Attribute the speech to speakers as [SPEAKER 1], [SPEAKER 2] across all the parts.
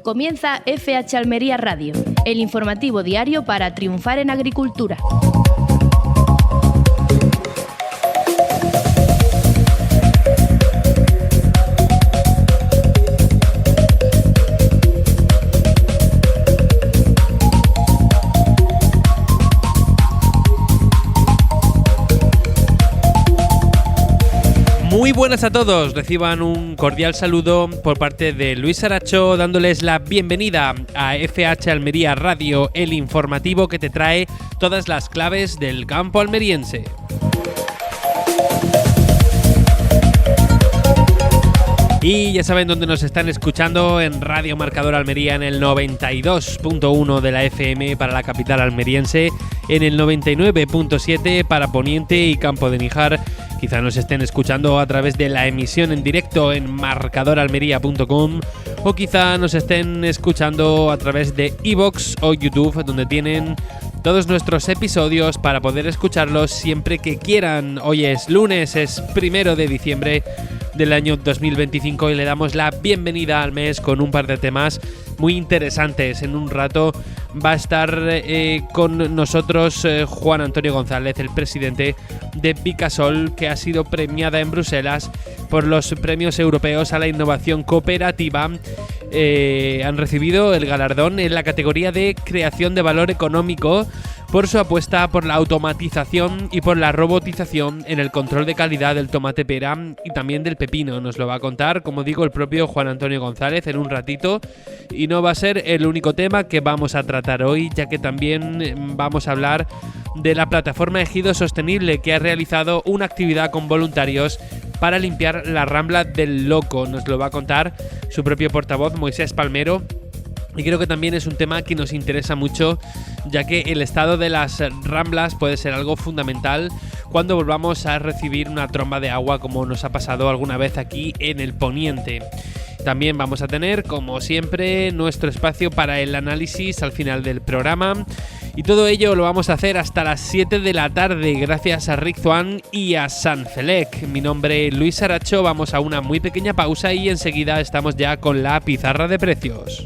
[SPEAKER 1] Comienza FH Almería Radio, el informativo diario para triunfar en agricultura.
[SPEAKER 2] Muy buenas a todos, reciban un cordial saludo por parte de Luis Aracho, dándoles la bienvenida a FH Almería Radio, el informativo que te trae todas las claves del campo almeriense. Y ya saben dónde nos están escuchando, en Radio Marcador Almería en el 92.1 de la FM para la capital almeriense, en el 99.7 para Poniente y Campo de Níjar. Quizá nos estén escuchando a través de la emisión en directo en marcadoralmería.com o quizá nos estén escuchando a través de iVoox o YouTube, donde tienen todos nuestros episodios para poder escucharlos siempre que quieran. Hoy es lunes, es 1 de diciembre del año 2025 y le damos la bienvenida al mes con un par de temas muy interesantes. En un rato va a estar con nosotros Juan Antonio González, el presidente de Vicasol, que ha sido premiada en Bruselas por los premios europeos a la innovación cooperativa. Han recibido el galardón en la categoría de creación de valor económico por su apuesta por la automatización y por la robotización en el control de calidad del tomate pera y también del pepino. Nos lo va a contar, como digo, el propio Juan Antonio González en un ratito, y no va a ser el único tema que vamos a tratar hoy, ya que también vamos a hablar de la plataforma Ejido Sostenible, que ha realizado una actividad con voluntarios para limpiar la Rambla del Loco. Nos lo va a contar su propio portavoz, Moisés Palmero. Y creo que también es un tema que nos interesa mucho, ya que el estado de las ramblas puede ser algo fundamental cuando volvamos a recibir una tromba de agua, como nos ha pasado alguna vez aquí en el Poniente. También vamos a tener, como siempre, nuestro espacio para el análisis al final del programa. Y todo ello lo vamos a hacer hasta las 7 de la tarde, gracias a Rick Zuan y a Sanfelec. Mi nombre es Luis Aracho, vamos a una muy pequeña pausa y enseguida estamos ya con la pizarra de precios.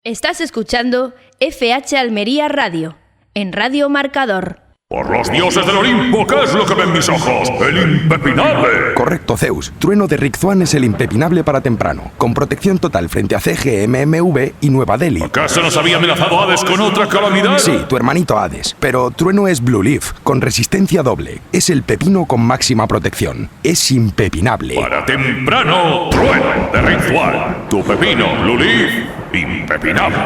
[SPEAKER 1] Estás escuchando FH Almería Radio, en Radio Marcador.
[SPEAKER 3] ¡Por los dioses del Olimpo! ¿Qué es lo que ven mis ojos? ¡El impepinable!
[SPEAKER 4] Correcto, Zeus. Trueno de Rick Zuan es el impepinable para temprano, con protección total frente a CGMMV y Nueva Delhi.
[SPEAKER 3] ¿Acaso nos había amenazado Hades con otra calamidad?
[SPEAKER 4] Sí, tu hermanito Hades. Pero Trueno es Blue Leaf, con resistencia doble. Es el pepino con máxima protección. Es impepinable.
[SPEAKER 3] Para temprano, Trueno de Rick Zuan. Tu pepino, Blue Leaf, impepinable.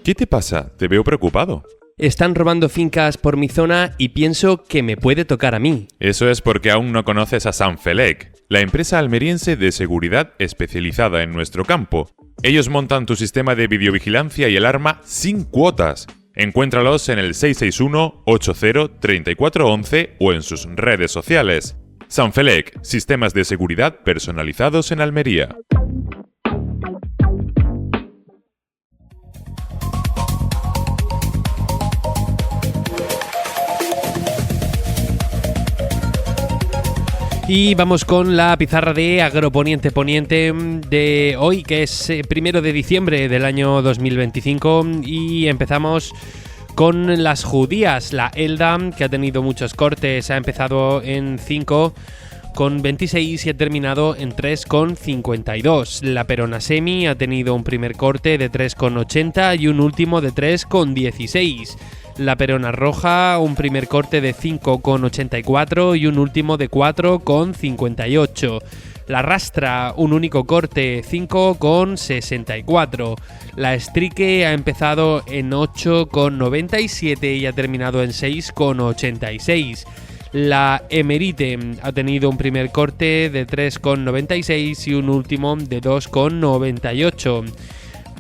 [SPEAKER 5] ¿Qué te pasa? Te veo preocupado.
[SPEAKER 2] Están robando fincas por mi zona y pienso que me puede tocar a mí.
[SPEAKER 5] Eso es porque aún no conoces a Sanfelec, la empresa almeriense de seguridad especializada en nuestro campo. Ellos montan tu sistema de videovigilancia y alarma sin cuotas. Encuéntralos en el 661-80-3411 o en sus redes sociales. Sanfelec, sistemas de seguridad personalizados en Almería.
[SPEAKER 2] Y vamos con la pizarra de Agroponiente Poniente de hoy, que es 1 de diciembre del año 2025, y empezamos con las judías. La Elda, que ha tenido muchos cortes, ha empezado en 5,26 y ha terminado en 3,52. La Perona Semi ha tenido un primer corte de 3,80 y un último de 3,16. La Perona Roja, un primer corte de 5,84 y un último de 4,58. La Rastra, un único corte, 5,64. La Strique ha empezado en 8,97 y ha terminado en 6,86. La Emerite ha tenido un primer corte de 3,96 y un último de 2,98.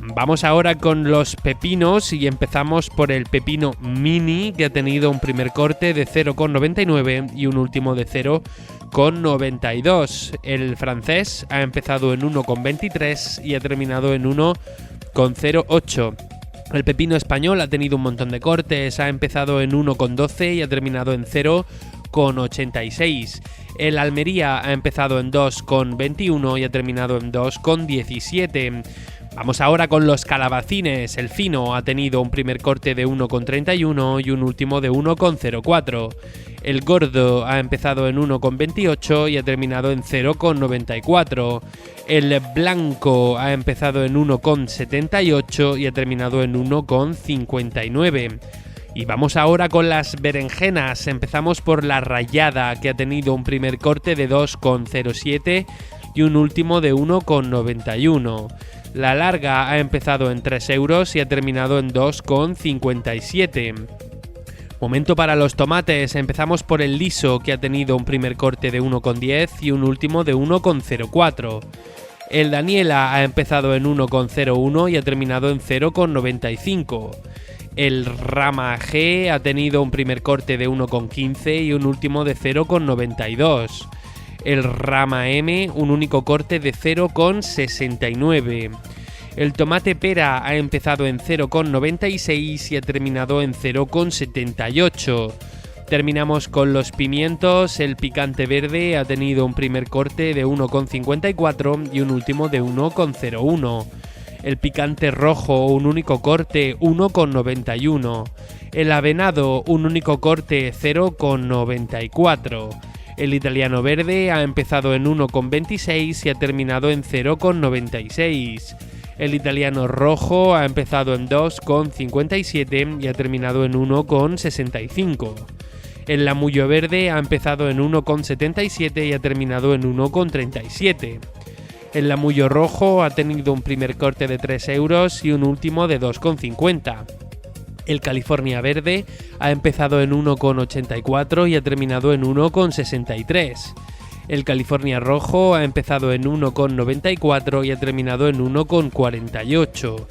[SPEAKER 2] Vamos ahora con los pepinos y empezamos por el pepino mini, que ha tenido un primer corte de 0,99 y un último de 0,92. El francés ha empezado en 1,23 y ha terminado en 1,08. El pepino español ha tenido un montón de cortes, ha empezado en 1,12 y ha terminado en 0,86. El Almería ha empezado en 2,21 y ha terminado en 2,17. Vamos ahora con los calabacines. El fino ha tenido un primer corte de 1,31 y un último de 1,04. El gordo ha empezado en 1,28 y ha terminado en 0,94. El blanco ha empezado en 1,78 y ha terminado en 1,59. Y vamos ahora con las berenjenas. Empezamos por la rallada, que ha tenido un primer corte de 2,07 y un último de 1,91. La larga ha empezado en 3 euros y ha terminado en 2,57. Momento para los tomates. Empezamos por el liso, que ha tenido un primer corte de 1,10 y un último de 1,04. El Daniela ha empezado en 1,01 y ha terminado en 0,95. El Rama G ha tenido un primer corte de 1,15 y un último de 0,92. El Rama M, un único corte de 0,69. El tomate pera ha empezado en 0,96 y ha terminado en 0,78. Terminamos con los pimientos. El picante verde ha tenido un primer corte de 1,54 y un último de 1,01. El picante rojo, un único corte, 1,91. El avenado, un único corte, 0,94. El italiano verde ha empezado en 1,26 y ha terminado en 0,96. El italiano rojo ha empezado en 2,57 y ha terminado en 1,65. El lamullo verde ha empezado en 1,77 y ha terminado en 1,37. El lamullo rojo ha tenido un primer corte de 3 euros y un último de 2,50. El California verde ha empezado en 1,84 y ha terminado en 1,63. El California rojo ha empezado en 1,94 y ha terminado en 1,48.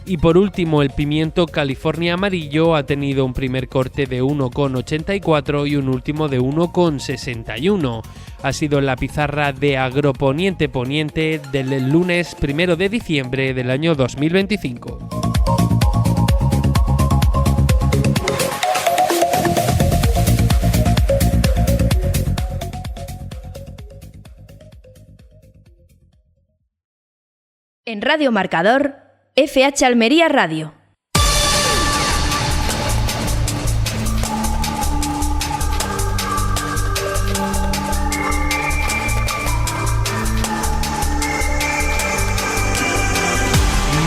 [SPEAKER 2] Y por último, el pimiento California amarillo ha tenido un primer corte de 1,84 y un último de 1,61. Ha sido la pizarra de Agroponiente Poniente del lunes 1 de diciembre del año 2025.
[SPEAKER 1] En Radio Marcador, FH Almería Radio.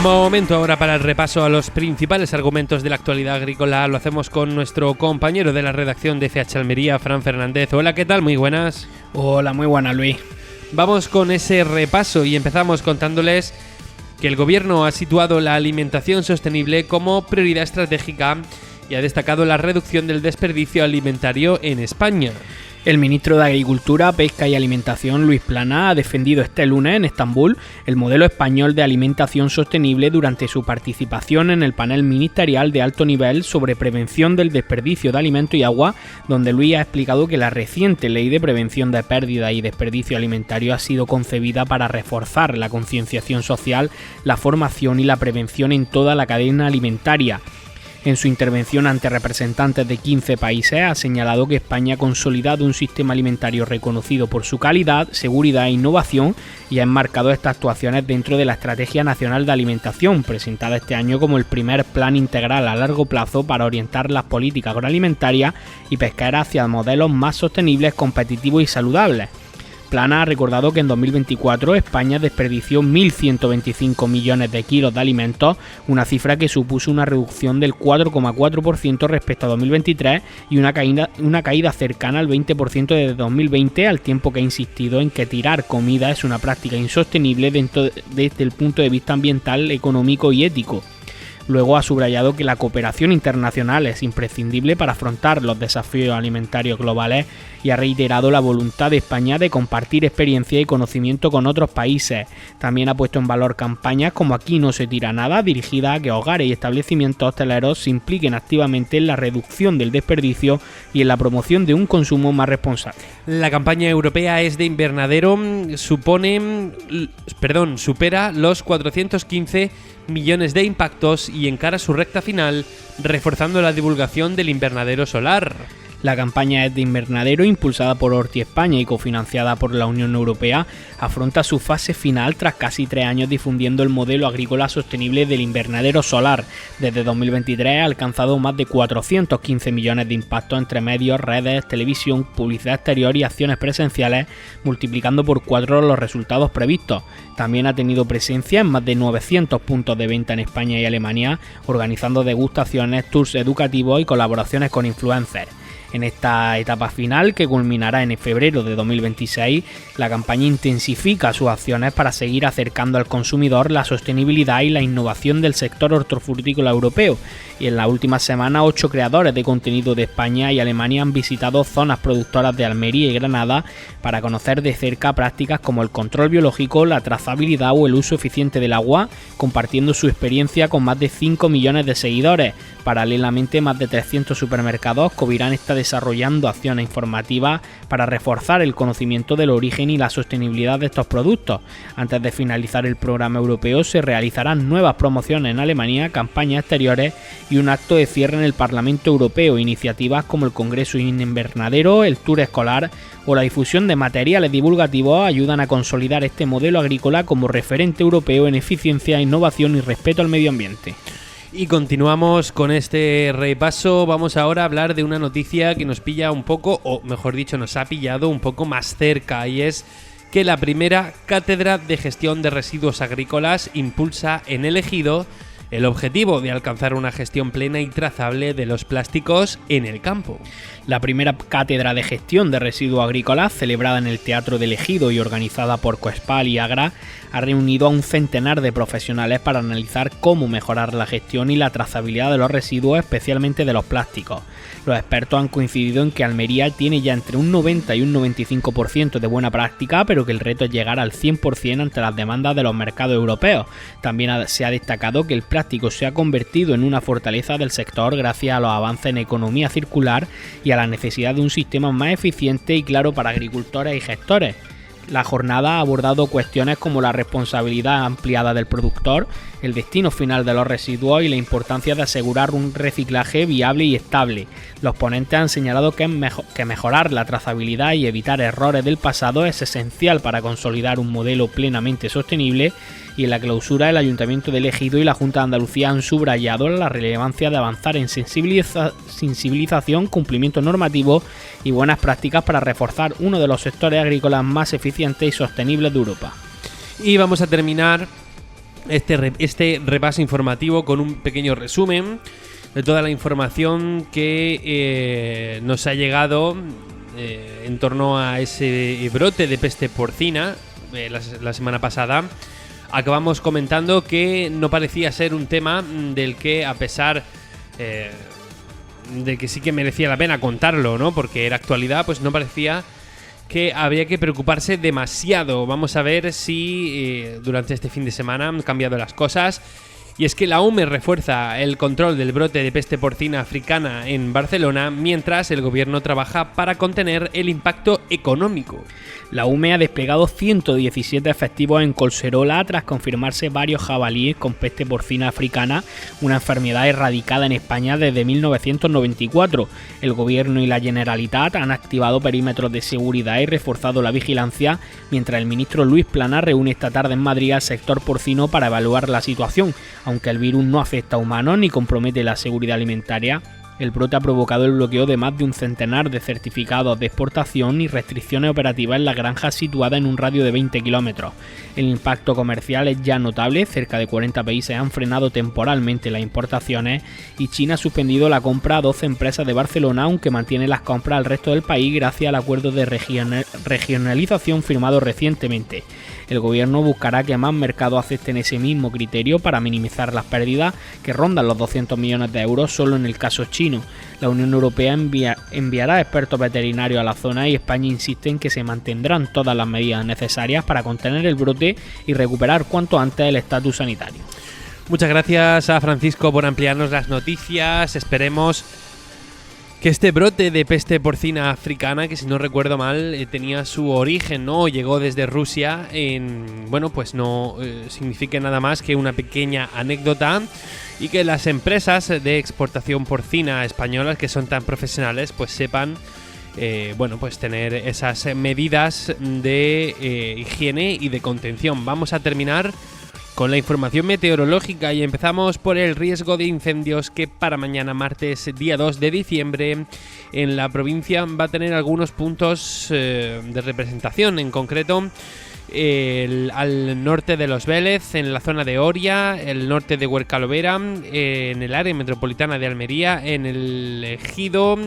[SPEAKER 2] Momento ahora para el repaso a los principales argumentos de la actualidad agrícola. Lo hacemos con nuestro compañero de la redacción de FH Almería, Fran Fernández. Hola, ¿qué tal? Muy buenas.
[SPEAKER 6] Hola, muy buenas, Luis.
[SPEAKER 2] Vamos con ese repaso y empezamos contándoles que el gobierno ha situado la alimentación sostenible como prioridad estratégica y ha destacado la reducción del desperdicio alimentario en España.
[SPEAKER 6] El ministro de Agricultura, Pesca y Alimentación, Luis Planas, ha defendido este lunes en Estambul el modelo español de alimentación sostenible durante su participación en el panel ministerial de alto nivel sobre prevención del desperdicio de alimento y agua, donde Luis ha explicado que la reciente ley de prevención de pérdida y desperdicio alimentario ha sido concebida para reforzar la concienciación social, la formación y la prevención en toda la cadena alimentaria. En su intervención ante representantes de 15 países ha señalado que España ha consolidado un sistema alimentario reconocido por su calidad, seguridad e innovación y ha enmarcado estas actuaciones dentro de la Estrategia Nacional de Alimentación, presentada este año como el primer plan integral a largo plazo para orientar las políticas agroalimentarias y pesqueras hacia modelos más sostenibles, competitivos y saludables. Planas ha recordado que en 2024 España desperdició 1.125 millones de kilos de alimentos, una cifra que supuso una reducción del 4,4% respecto a 2023 y una caída cercana al 20% desde 2020, al tiempo que ha insistido en que tirar comida es una práctica insostenible desde el punto de vista ambiental, económico y ético. Luego ha subrayado que la cooperación internacional es imprescindible para afrontar los desafíos alimentarios globales y ha reiterado la voluntad de España de compartir experiencia y conocimiento con otros países. También ha puesto en valor campañas como Aquí no se tira nada, dirigidas a que hogares y establecimientos hosteleros se impliquen activamente en la reducción del desperdicio y en la promoción de un consumo más responsable.
[SPEAKER 2] La campaña europea Es de Invernadero supera los 415 millones de impactos y encara su recta final, reforzando la divulgación del invernadero solar.
[SPEAKER 6] La campaña Es de Invernadero, impulsada por Horti España y cofinanciada por la Unión Europea, afronta su fase final tras casi 3 años difundiendo el modelo agrícola sostenible del invernadero solar. Desde 2023 ha alcanzado más de 415 millones de impactos entre medios, redes, televisión, publicidad exterior y acciones presenciales, multiplicando por 4 los resultados previstos. También ha tenido presencia en más de 900 puntos de venta en España y Alemania, organizando degustaciones, tours educativos y colaboraciones con influencers. En esta etapa final, que culminará en febrero de 2026, la campaña intensifica sus acciones para seguir acercando al consumidor la sostenibilidad y la innovación del sector hortofrutícola europeo. Y en la última semana, 8 creadores de contenido de España y Alemania han visitado zonas productoras de Almería y Granada para conocer de cerca prácticas como el control biológico, la trazabilidad o el uso eficiente del agua, compartiendo su experiencia con más de 5 millones de seguidores. Paralelamente, más de 300 supermercados Covirán está desarrollando acciones informativas para reforzar el conocimiento del origen y la sostenibilidad de estos productos. Antes de finalizar el programa europeo, se realizarán nuevas promociones en Alemania, campañas exteriores y un acto de cierre en el Parlamento Europeo. Iniciativas como el Congreso Invernadero, el Tour Escolar o la difusión de materiales divulgativos ayudan a consolidar este modelo agrícola como referente europeo en eficiencia, innovación y respeto al medio ambiente.
[SPEAKER 2] Y continuamos con este repaso. Vamos ahora a hablar de una noticia que nos pilla un poco, o mejor dicho, nos ha pillado un poco más cerca, y es que la primera cátedra de gestión de residuos agrícolas impulsa en el Ejido el objetivo de alcanzar una gestión plena y trazable de los plásticos en el campo.
[SPEAKER 6] La primera cátedra de gestión de residuos agrícolas, celebrada en el Teatro del Ejido y organizada por Coespal y Agra, ha reunido a un centenar de profesionales para analizar cómo mejorar la gestión y la trazabilidad de los residuos, especialmente de los plásticos. Los expertos han coincidido en que Almería tiene ya entre un 90 y un 95% de buena práctica, pero que el reto es llegar al 100% ante las demandas de los mercados europeos. También se ha destacado que el plástico se ha convertido en una fortaleza del sector gracias a los avances en economía circular y a la necesidad de un sistema más eficiente y claro para agricultores y gestores. La jornada ha abordado cuestiones como la responsabilidad ampliada del productor, el destino final de los residuos y la importancia de asegurar un reciclaje viable y estable. Los ponentes han señalado que mejorar la trazabilidad y evitar errores del pasado es esencial para consolidar un modelo plenamente sostenible, y en la clausura el Ayuntamiento del Ejido y la Junta de Andalucía han subrayado la relevancia de avanzar en sensibilización, cumplimiento normativo y buenas prácticas para reforzar uno de los sectores agrícolas más eficientes y sostenibles de Europa.
[SPEAKER 2] Y vamos a terminar este repaso informativo con un pequeño resumen de toda la información que nos ha llegado en torno a ese brote de peste porcina la semana pasada. Acabamos comentando que no parecía ser un tema del que, a pesar de que sí que merecía la pena contarlo, ¿no? Porque era actualidad, pues no parecía que habría que preocuparse demasiado. Vamos a ver si durante este fin de semana han cambiado las cosas. Y es que la UME refuerza el control del brote de peste porcina africana en Barcelona, mientras el gobierno trabaja para contener el impacto económico.
[SPEAKER 6] La UME ha desplegado 117 efectivos en Collserola tras confirmarse varios jabalíes con peste porcina africana, una enfermedad erradicada en España desde 1994. El gobierno y la Generalitat han activado perímetros de seguridad y reforzado la vigilancia, mientras el ministro Luis Planas reúne esta tarde en Madrid al sector porcino para evaluar la situación. Aunque el virus no afecta a humanos ni compromete la seguridad alimentaria, El brote ha provocado el bloqueo de más de un centenar de certificados de exportación y restricciones operativas en las granjas situadas en un radio de 20 kilómetros. El impacto comercial es ya notable, cerca de 40 países han frenado temporalmente las importaciones y China ha suspendido la compra a 12 empresas de Barcelona, aunque mantiene las compras al resto del país gracias al acuerdo de regionalización firmado recientemente. El gobierno buscará que más mercados acepten ese mismo criterio para minimizar las pérdidas que rondan los 200 millones de euros solo en el caso chino. La Unión Europea enviará expertos veterinarios a la zona y España insiste en que se mantendrán todas las medidas necesarias para contener el brote y recuperar cuanto antes el estatus sanitario.
[SPEAKER 2] Muchas gracias a Francisco por ampliarnos las noticias. Esperemos que este brote de peste porcina africana, que si no recuerdo mal tenía su origen, ¿no? Llegó desde Rusia, pues no signifique nada más que una pequeña anécdota, y que las empresas de exportación porcina españolas, que son tan profesionales, pues sepan tener esas medidas de higiene y de contención. Vamos a terminar con la información meteorológica y empezamos por el riesgo de incendios, que para mañana martes día 2 de diciembre en la provincia va a tener algunos puntos de representación, en concreto al norte de Los Vélez, en la zona de Oria, el norte de Huercalovera, en el área metropolitana de Almería, en el Ejido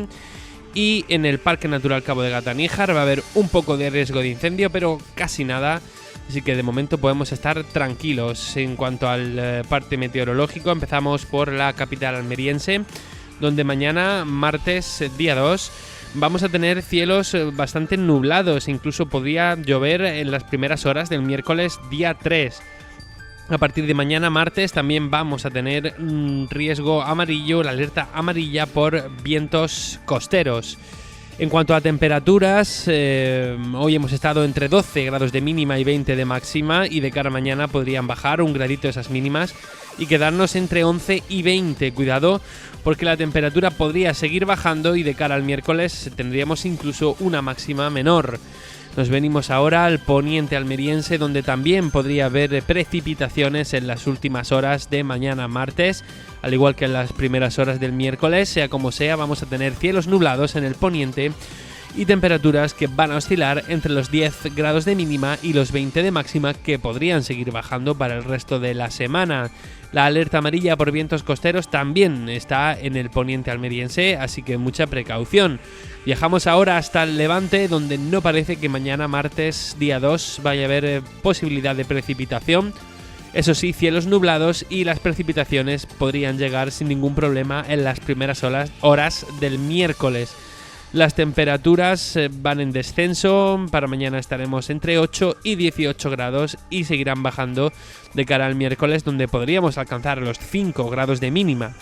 [SPEAKER 2] y en el Parque Natural Cabo de Gata-Níjar. Va a haber un poco de riesgo de incendio, pero casi nada. Así que de momento podemos estar tranquilos. En cuanto al parte meteorológico, empezamos por la capital almeriense, donde mañana, martes día 2, vamos a tener cielos bastante nublados. Incluso podría llover en las primeras horas del miércoles día 3. A partir de mañana, martes, también vamos a tener riesgo amarillo, la alerta amarilla por vientos costeros. En cuanto a temperaturas, hoy hemos estado entre 12 grados de mínima y 20 de máxima, y de cara a mañana podrían bajar un gradito esas mínimas y quedarnos entre 11 y 20. Cuidado, porque la temperatura podría seguir bajando y de cara al miércoles tendríamos incluso una máxima menor. Nos venimos ahora al poniente almeriense, donde también podría haber precipitaciones en las últimas horas de mañana martes, al igual que en las primeras horas del miércoles. Sea como sea, vamos a tener cielos nublados en el poniente y temperaturas que van a oscilar entre los 10 grados de mínima y los 20 de máxima, que podrían seguir bajando para el resto de la semana. La alerta amarilla por vientos costeros también está en el poniente almeriense, así que mucha precaución. Viajamos ahora hasta el Levante, donde no parece que mañana martes día 2 vaya a haber posibilidad de precipitación. Eso sí, cielos nublados, y las precipitaciones podrían llegar sin ningún problema en las primeras horas del miércoles. Las temperaturas van en descenso. Para mañana estaremos entre 8 y 18 grados y seguirán bajando de cara al miércoles, donde podríamos alcanzar los 5 grados de mínima.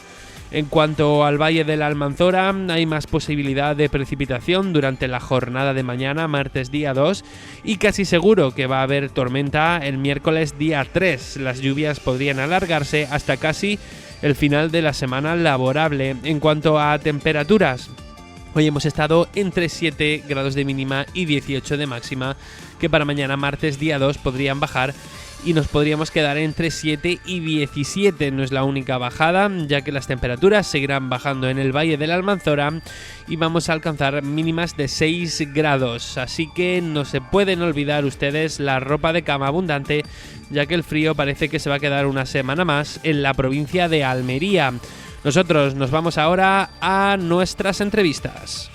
[SPEAKER 2] En cuanto al Valle de la Almanzora, hay más posibilidad de precipitación durante la jornada de mañana, martes día 2, y casi seguro que va a haber tormenta el miércoles día 3. Las lluvias podrían alargarse hasta casi el final de la semana laborable. En cuanto a temperaturas, hoy hemos estado entre 7 grados de mínima y 18 de máxima, que para mañana martes día 2 podrían bajar y nos podríamos quedar entre 7 y 17. No es la única bajada, ya que las temperaturas seguirán bajando en el Valle de la Almanzora y vamos a alcanzar mínimas de 6 grados. Así que no se pueden olvidar ustedes la ropa de cama abundante, ya que el frío parece que se va a quedar una semana más en la provincia de Almería. Nosotros nos vamos ahora a nuestras entrevistas.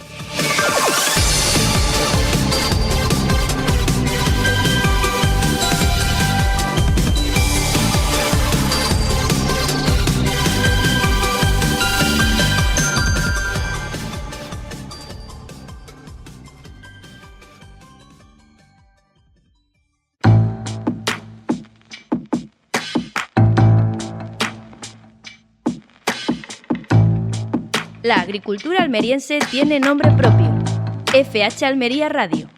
[SPEAKER 1] La agricultura almeriense tiene nombre propio. FH Almería Radio.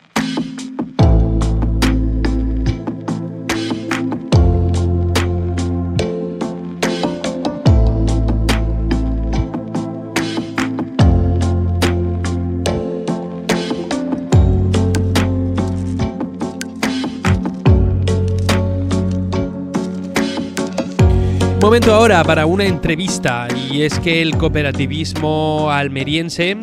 [SPEAKER 2] Momento ahora para una entrevista, y es que el cooperativismo almeriense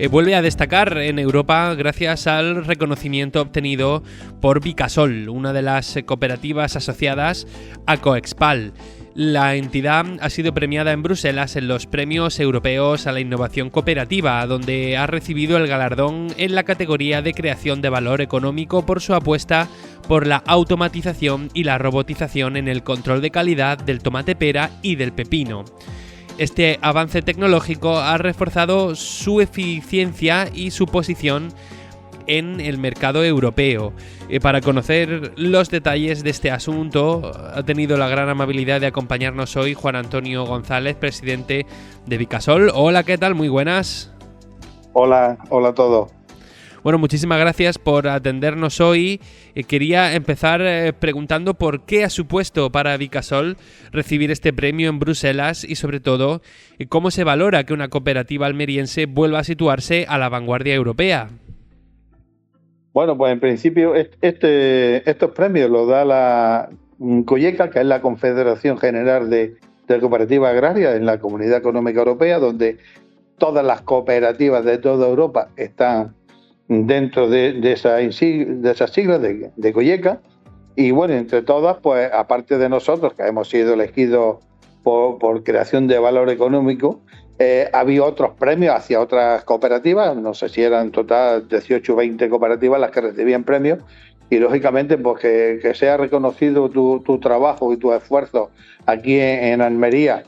[SPEAKER 2] vuelve a destacar en Europa gracias al reconocimiento obtenido por Vicasol, una de las cooperativas asociadas a Coexpal. La entidad ha sido premiada en Bruselas en los Premios Europeos a la Innovación Cooperativa, donde ha recibido el galardón en la categoría de creación de valor económico por su apuesta por la automatización y la robotización en el control de calidad del tomate pera y del pepino. Este avance tecnológico ha reforzado su eficiencia y su posición en el mercado europeo. Para conocer los detalles de este asunto, ha tenido la gran amabilidad de acompañarnos hoy Juan Antonio González, presidente de Vicasol. Hola, ¿qué tal? Muy buenas.
[SPEAKER 7] Hola a todos.
[SPEAKER 2] Bueno, muchísimas gracias por atendernos hoy. Quería empezar preguntando por qué ha supuesto para Vicasol recibir este premio en Bruselas y, sobre todo, cómo se valora que una cooperativa almeriense vuelva a situarse a la vanguardia europea.
[SPEAKER 7] Bueno, pues en principio estos premios los da la COIECA, que es la Confederación General de Cooperativas Agrarias en la Comunidad Económica Europea, donde todas las cooperativas de toda Europa están dentro de esas siglas de COIECA. Y bueno, entre todas, pues aparte de nosotros, que hemos sido elegidos por creación de valor económico, había otros premios hacia otras cooperativas, no sé si eran en total 18 o 20 cooperativas las que recibían premios, y lógicamente pues que sea reconocido tu trabajo y tu esfuerzo aquí en Almería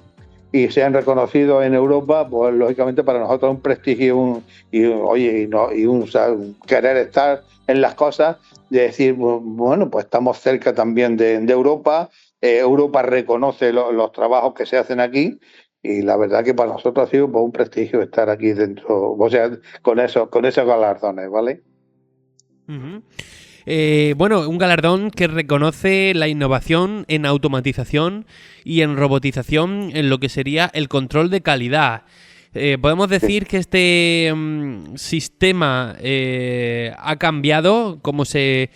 [SPEAKER 7] y sean reconocidos en Europa, pues lógicamente para nosotros es un prestigio y un querer estar en las cosas, de decir, bueno, pues estamos cerca también de Europa, Europa reconoce los trabajos que se hacen aquí. Y la verdad que para nosotros ha sido un prestigio estar aquí dentro, o sea, con esos galardones, ¿vale?
[SPEAKER 2] Uh-huh. Bueno, un galardón que reconoce la innovación en automatización y en robotización en lo que sería el control de calidad. ¿Podemos decir que este sistema ha cambiado cómo se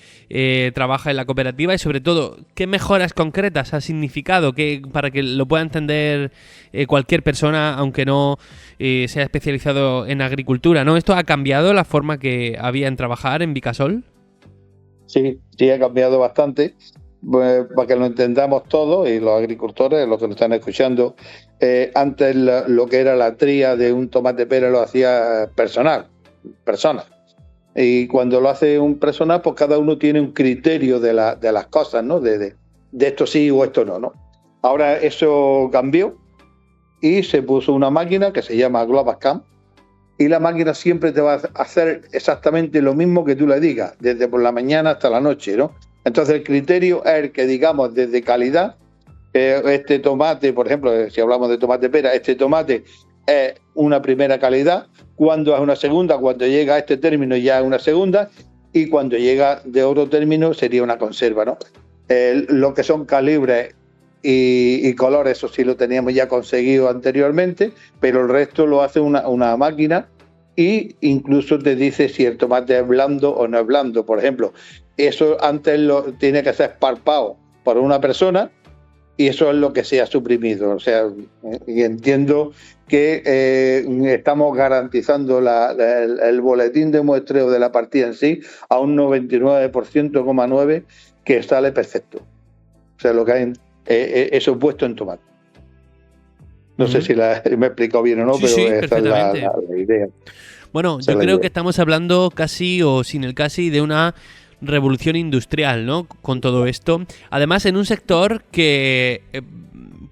[SPEAKER 2] trabaja en la cooperativa y, sobre todo, qué mejoras concretas ha significado para que lo pueda entender cualquier persona, aunque no sea especializado en agricultura, ¿no? ¿Esto ha cambiado la forma que había en trabajar en Vicasol?
[SPEAKER 7] Sí, ha cambiado bastante. Pues, para que lo entendamos todos y los agricultores, los que nos están escuchando, antes lo que era la tría de un tomate pera lo hacía personas. Y cuando lo hace un personal, pues cada uno tiene un criterio de las cosas, ¿no? De esto sí o esto no. Ahora eso cambió y se puso una máquina que se llama GlobalCam, y la máquina siempre te va a hacer exactamente lo mismo que tú le digas, desde por la mañana hasta la noche, ¿no? Entonces el criterio es el que, digamos, desde calidad, este tomate, por ejemplo, si hablamos de tomate pera, este tomate es una primera calidad, cuando es una segunda, cuando llega a este término ya es una segunda, y cuando llega de otro término sería una conserva, ¿no? Lo que son calibres y colores, eso sí lo teníamos ya conseguido anteriormente, pero el resto lo hace una máquina, y incluso te dice si el tomate es blando o no es blando. Por ejemplo, eso antes tiene que ser palpado por una persona, y eso es lo que se ha suprimido. O sea, y entiendo que estamos garantizando el boletín de muestreo de la partida en sí a un 99,9% que sale perfecto. O sea, lo que hay eso puesto en tomate. No sé si me he explicado bien o no,
[SPEAKER 2] sí,
[SPEAKER 7] pero esa es la idea.
[SPEAKER 2] Bueno, yo creo que estamos hablando casi, o sin el casi, de una revolución industrial, ¿no? Con todo esto. Además, en un sector que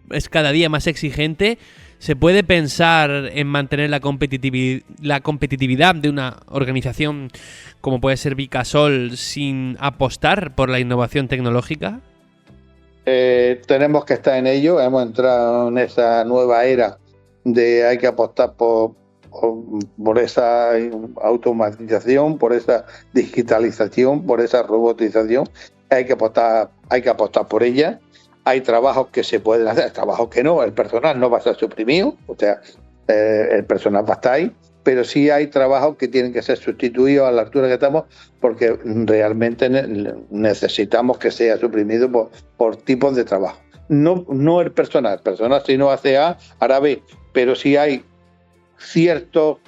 [SPEAKER 2] es cada día más exigente, ¿se puede pensar en mantener la competitividad de una organización como puede ser Vicasol sin apostar por la innovación tecnológica?
[SPEAKER 7] Tenemos que estar en ello. Hemos entrado en esa nueva era de hay que apostar por esa automatización, por esa digitalización, por esa robotización. Hay que apostar por ella. Hay trabajos que se pueden hacer, trabajos que no. El personal no va a ser suprimido, o sea, el personal va a estar ahí, pero sí hay trabajos que tienen que ser sustituidos a la altura que estamos, porque realmente necesitamos que sea suprimido por tipos de trabajo. no el personal si no hace A, hará B, pero si hay ciertos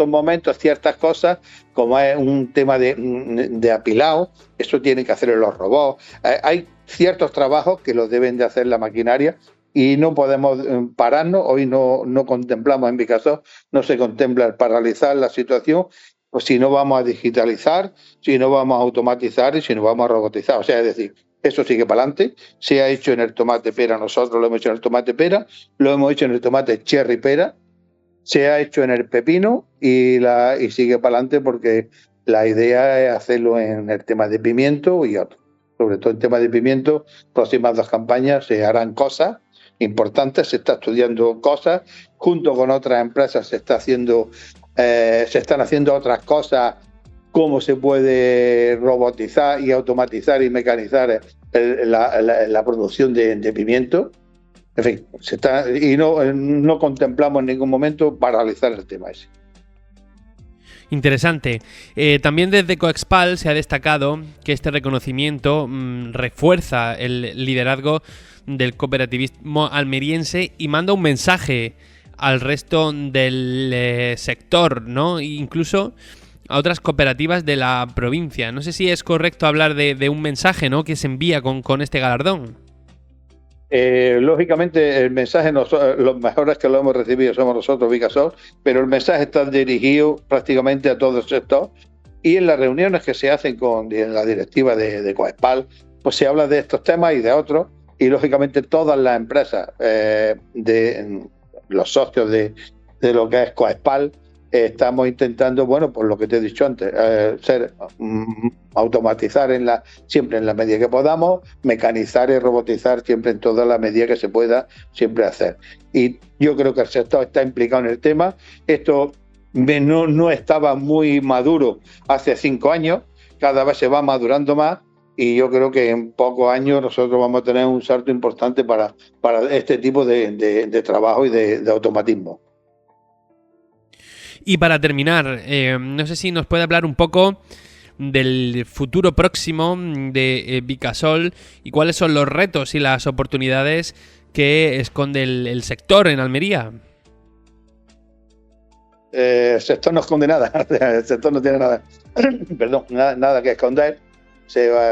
[SPEAKER 7] momentos, ciertas cosas, como es un tema de apilado, eso tienen que hacer los robots. Hay ciertos trabajos que los deben de hacer la maquinaria y no podemos pararnos. Hoy no contemplamos en Vicasol, no se contempla el paralizar la situación, pues si no vamos a digitalizar, si no vamos a automatizar y si no vamos a robotizar. O sea, es decir, eso sigue para adelante. Se ha hecho en el tomate pera, nosotros lo hemos hecho en el tomate pera, lo hemos hecho en el tomate cherry pera, se ha hecho en el pepino y sigue para adelante, porque la idea es hacerlo en el tema de pimiento y otro. Sobre todo en tema de pimiento, próximas 2 campañas se harán cosas importantes, se está estudiando cosas, junto con otras empresas se están haciendo otras cosas, cómo se puede robotizar y automatizar y mecanizar la producción de pimiento. En fin, no contemplamos en ningún momento paralizar el tema ese.
[SPEAKER 2] Interesante. También desde Coexpal se ha destacado que este reconocimiento refuerza el liderazgo del cooperativismo almeriense y manda un mensaje al resto del sector, ¿no? Incluso a otras cooperativas de la provincia. No sé si es correcto hablar de un mensaje, ¿no?, que se envía con este galardón.
[SPEAKER 7] Lógicamente el mensaje, los mejores que lo hemos recibido somos nosotros, Vicasol, pero el mensaje está dirigido prácticamente a todo el sector, y en las reuniones que se hacen en la directiva de Coexpal, pues se habla de estos temas y de otros, y lógicamente todas las empresas, los socios de lo que es Coexpal, estamos intentando, bueno, por lo que te he dicho antes, automatizar siempre en la medida que podamos, mecanizar y robotizar siempre en toda la medida que se pueda siempre hacer. Y yo creo que el sector está implicado en el tema. Esto no estaba muy maduro hace 5 años, cada vez se va madurando más, y yo creo que en pocos años nosotros vamos a tener un salto importante para este tipo de trabajo y de automatismo.
[SPEAKER 2] Y para terminar, no sé si nos puede hablar un poco del futuro próximo de Vicasol y cuáles son los retos y las oportunidades que esconde el sector en Almería.
[SPEAKER 7] El sector no esconde nada, el sector no tiene nada, nada que esconder.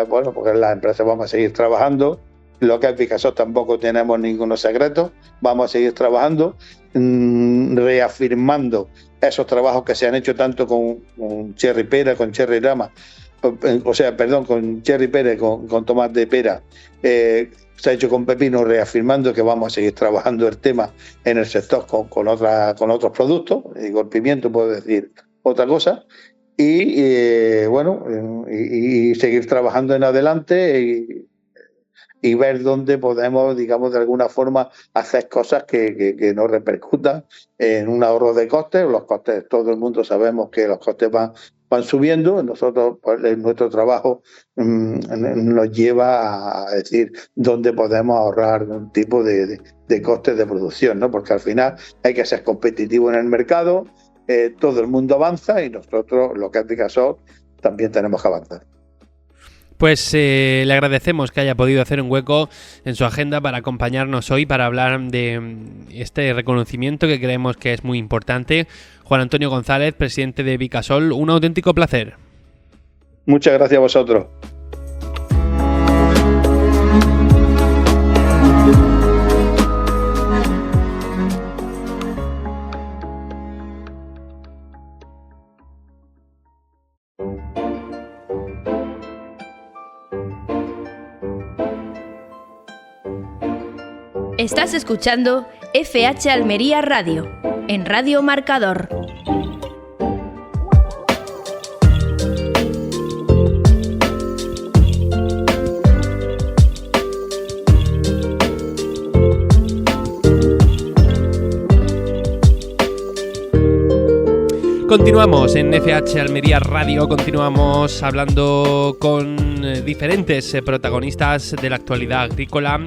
[SPEAKER 7] Bueno, porque las empresas vamos a seguir trabajando. Lo que es Vicasol tampoco tenemos ningún secreto. Vamos a seguir trabajando, reafirmando esos trabajos que se han hecho tanto con cherry pera, con cherry rama, con cherry pera, con tomate pera, se ha hecho con pepino, reafirmando que vamos a seguir trabajando el tema en el sector con otros productos. Digo, el pimiento, puedo decir otra cosa, y seguir trabajando en adelante y ver dónde podemos, digamos, de alguna forma hacer cosas que no repercutan en un ahorro de costes. Los costes, todo el mundo sabemos que los costes van subiendo. Nosotros, pues, nuestro trabajo nos lleva a decir dónde podemos ahorrar un tipo de costes de producción, ¿no? Porque al final hay que ser competitivo en el mercado, todo el mundo avanza y nosotros, lo que es Vicasol, también tenemos que avanzar.
[SPEAKER 2] Pues le agradecemos que haya podido hacer un hueco en su agenda para acompañarnos hoy, para hablar de este reconocimiento que creemos que es muy importante. Juan Antonio González, presidente de Vicasol, un auténtico placer.
[SPEAKER 7] Muchas gracias a vosotros.
[SPEAKER 1] Estás escuchando FH Almería Radio, en Radio Marcador.
[SPEAKER 2] Continuamos en FH Almería Radio, continuamos hablando con diferentes protagonistas de la actualidad agrícola.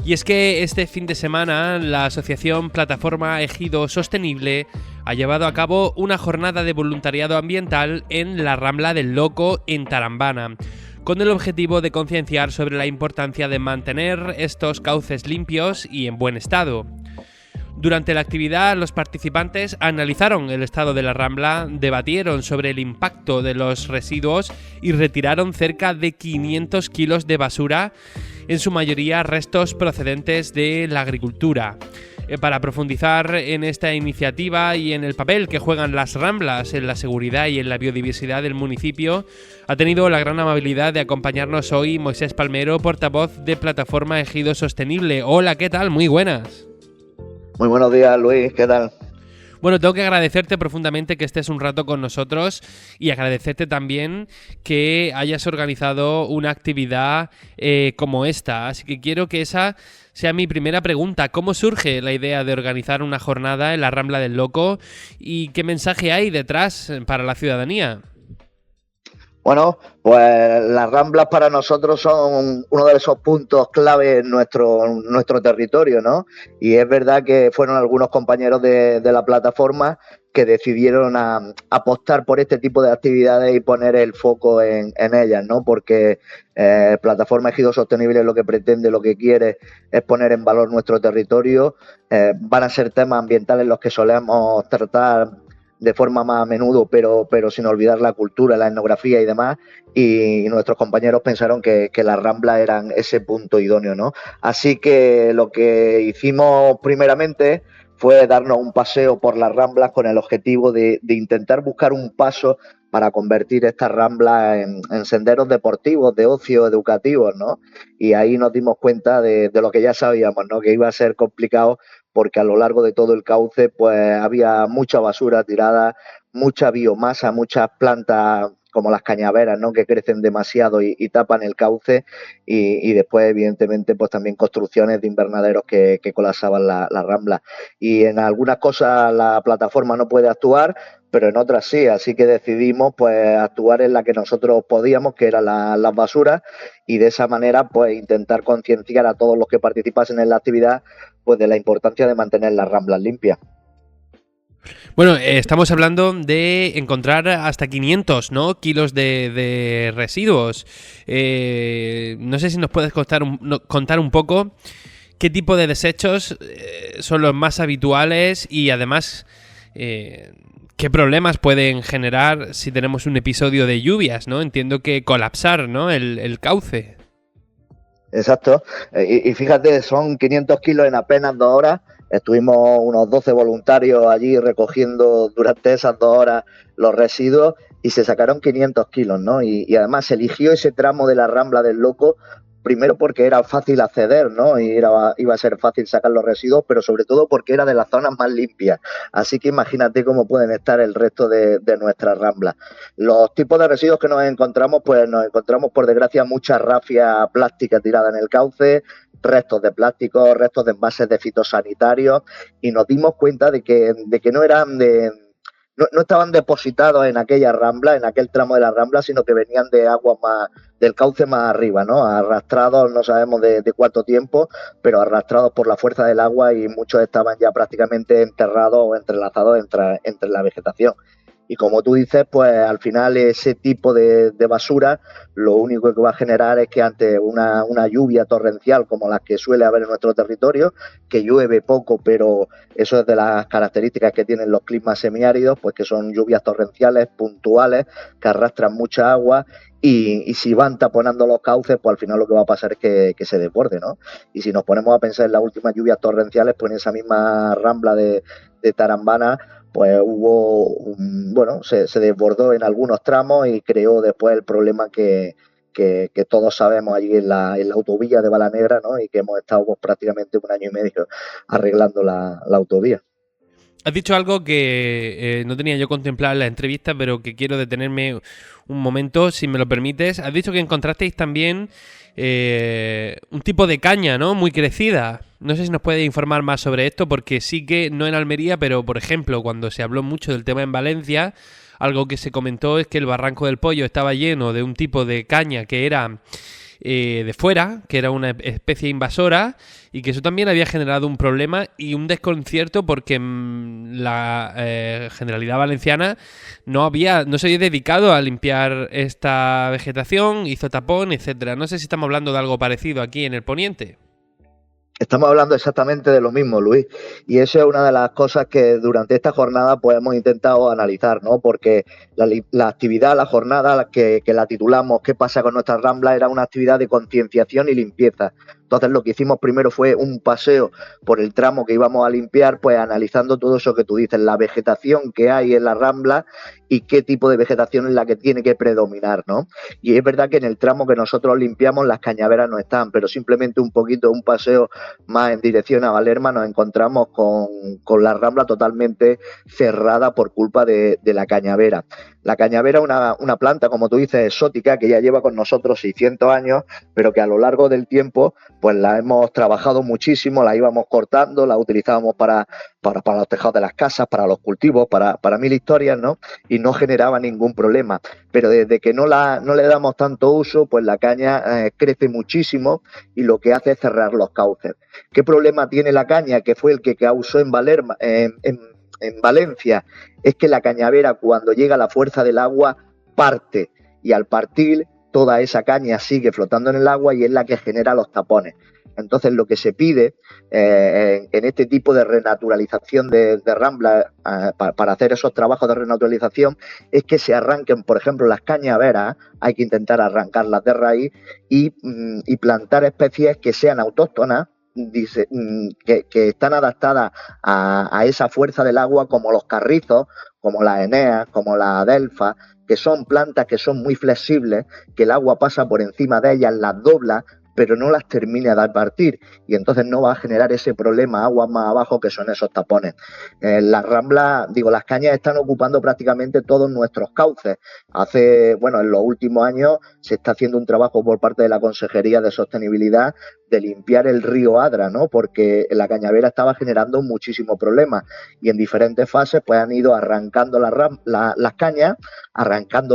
[SPEAKER 2] Y es que este fin de semana la asociación Plataforma Ejido Sostenible ha llevado a cabo una jornada de voluntariado ambiental en la Rambla del Loco, en Tarambana. con el objetivo de concienciar sobre la importancia de mantener estos cauces limpios y en buen estado. Durante la actividad, los participantes analizaron el estado de la Rambla, debatieron sobre el impacto de los residuos y retiraron cerca de 500 kilos de basura, en su mayoría restos procedentes de la agricultura. Para profundizar en esta iniciativa y en el papel que juegan las Ramblas en la seguridad y en la biodiversidad del municipio, ha tenido la gran amabilidad de acompañarnos hoy Moisés Palmero, portavoz de Plataforma Ejido Sostenible. Hola, ¿qué tal? Muy buenas.
[SPEAKER 8] Muy buenos días, Luis, ¿qué tal?
[SPEAKER 2] Bueno, tengo que agradecerte profundamente que estés un rato con nosotros y agradecerte también que hayas organizado una actividad como esta. Así que quiero que esa sea mi primera pregunta. ¿Cómo surge la idea de organizar una jornada en la Rambla del Loco y qué mensaje hay detrás para la ciudadanía?
[SPEAKER 8] Bueno, pues las Ramblas para nosotros son uno de esos puntos clave en nuestro territorio, ¿no? Y es verdad que fueron algunos compañeros de la plataforma que decidieron apostar por este tipo de actividades y poner el foco en ellas, ¿no? Porque Plataforma Ejido Sostenible lo que pretende, lo que quiere es poner en valor nuestro territorio. Van a ser temas ambientales los que solemos tratar de forma más a menudo, pero sin olvidar la cultura, la etnografía y demás, y nuestros compañeros pensaron que las Ramblas eran ese punto idóneo, ¿no? Así que lo que hicimos primeramente fue darnos un paseo por las Ramblas con el objetivo de intentar buscar un paso para convertir estas Ramblas en senderos deportivos, de ocio, educativos, ¿no? Y ahí nos dimos cuenta de lo que ya sabíamos, ¿no? Que iba a ser complicado porque a lo largo de todo el cauce pues había mucha basura tirada, mucha biomasa, muchas plantas como las cañaveras, ¿no? Que crecen demasiado y tapan el cauce y después evidentemente pues también construcciones de invernaderos que colapsaban la Rambla. Y en algunas cosas la plataforma no puede actuar, pero en otras sí, así que decidimos pues actuar en la que nosotros podíamos, que eran las basuras, y de esa manera pues intentar concienciar a todos los que participasen en la actividad pues de la importancia de mantener las Ramblas limpias.
[SPEAKER 2] Bueno, estamos hablando de encontrar hasta 500, ¿no? kilos de residuos. No sé si nos puedes contar un poco qué tipo de desechos son los más habituales y además qué problemas pueden generar si tenemos un episodio de lluvias, ¿no? Entiendo que colapsar, ¿no? el cauce.
[SPEAKER 8] Exacto. Y fíjate, son 500 kilos en apenas 2 horas. Estuvimos unos 12 voluntarios allí recogiendo durante esas 2 horas los residuos y se sacaron 500 kilos, ¿no? Y además se eligió ese tramo de la Rambla del Loco, primero porque era fácil acceder, ¿no? Y iba a ser fácil sacar los residuos, pero sobre todo porque era de las zonas más limpias. Así que imagínate cómo pueden estar el resto de nuestras Ramblas. Los tipos de residuos que nos encontramos, pues nos encontramos por desgracia mucha rafia plástica tirada en el cauce, restos de plástico, restos de envases de fitosanitarios, y nos dimos cuenta de que no eran no estaban depositados en aquella Rambla, en aquel tramo de la Rambla, sino que venían de aguas más del cauce más arriba, ¿no? Arrastrados, no sabemos de cuánto tiempo, pero arrastrados por la fuerza del agua, y muchos estaban ya prácticamente enterrados o entrelazados entre la vegetación. Y como tú dices, pues al final ese tipo de basura lo único que va a generar es que ante una lluvia torrencial como las que suele haber en nuestro territorio, que llueve poco, pero eso es de las características que tienen los climas semiáridos, pues que son lluvias torrenciales puntuales que arrastran mucha agua. Y si van taponando los cauces, pues al final lo que va a pasar es que se desborde, ¿no? Y si nos ponemos a pensar en las últimas lluvias torrenciales, pues en esa misma Rambla de Tarambana, pues se desbordó en algunos tramos y creó después el problema que todos sabemos allí en la autovía de Balanegra, ¿no? Y que hemos estado pues, prácticamente 1 año y medio arreglando la autovía.
[SPEAKER 2] Has dicho algo que no tenía yo contemplado en la entrevista, pero que quiero detenerme un momento, si me lo permites. Has dicho que encontrasteis también un tipo de caña, ¿no? Muy crecida. No sé si nos puede informar más sobre esto, porque sí que no en Almería, pero por ejemplo, cuando se habló mucho del tema en Valencia, algo que se comentó es que el Barranco del Pollo estaba lleno de un tipo de caña que era de fuera, que era una especie invasora, y que eso también había generado un problema y un desconcierto porque la Generalidad Valenciana no se había dedicado a limpiar esta vegetación, hizo tapón, etcétera. No sé si estamos hablando de algo parecido aquí en el Poniente.
[SPEAKER 8] Estamos hablando exactamente de lo mismo, Luis, y eso es una de las cosas que durante esta jornada pues hemos intentado analizar, ¿no? Porque la actividad, la jornada que la titulamos ¿Qué pasa con nuestras ramblas? Era una actividad de concienciación y limpieza. Entonces lo que hicimos primero fue un paseo por el tramo que íbamos a limpiar, pues analizando todo eso que tú dices, la vegetación que hay en la rambla y qué tipo de vegetación es la que tiene que predominar, ¿no? Y es verdad que en el tramo que nosotros limpiamos las cañaveras no están, pero simplemente un paseo más en dirección a Valerma nos encontramos con la rambla totalmente cerrada por culpa de la cañavera. La cañavera es una planta, como tú dices, exótica, que ya lleva con nosotros 600 años, pero que a lo largo del tiempo pues la hemos trabajado muchísimo, la íbamos cortando, la utilizábamos para los tejados de las casas, para los cultivos, para mil historias, ¿no? Y no generaba ningún problema. Pero desde que no le damos tanto uso, pues la caña crece muchísimo y lo que hace es cerrar los cauces. ¿Qué problema tiene la caña, que fue el que causó en Valerma, en Valencia? Es que la cañavera, cuando llega a la fuerza del agua, parte, y al partir toda esa caña sigue flotando en el agua y es la que genera los tapones. Entonces lo que se pide en este tipo de renaturalización de rambla, para hacer esos trabajos de renaturalización, es que se arranquen, por ejemplo, las cañaveras, hay que intentar arrancarlas de raíz y plantar especies que sean autóctonas, que están adaptadas a esa fuerza del agua, como los carrizos, como las eneas, como las adelfas, que son plantas que son muy flexibles, que el agua pasa por encima de ellas, las dobla, pero no las termina de partir, y entonces no va a generar ese problema aguas más abajo que son esos tapones. Las ramblas, las cañas están ocupando prácticamente todos nuestros cauces. En los últimos años se está haciendo un trabajo por parte de la Consejería de Sostenibilidad de limpiar el río Adra, ¿no? Porque la cañavera estaba generando muchísimos problemas y en diferentes fases pues han ido arrancando las cañas,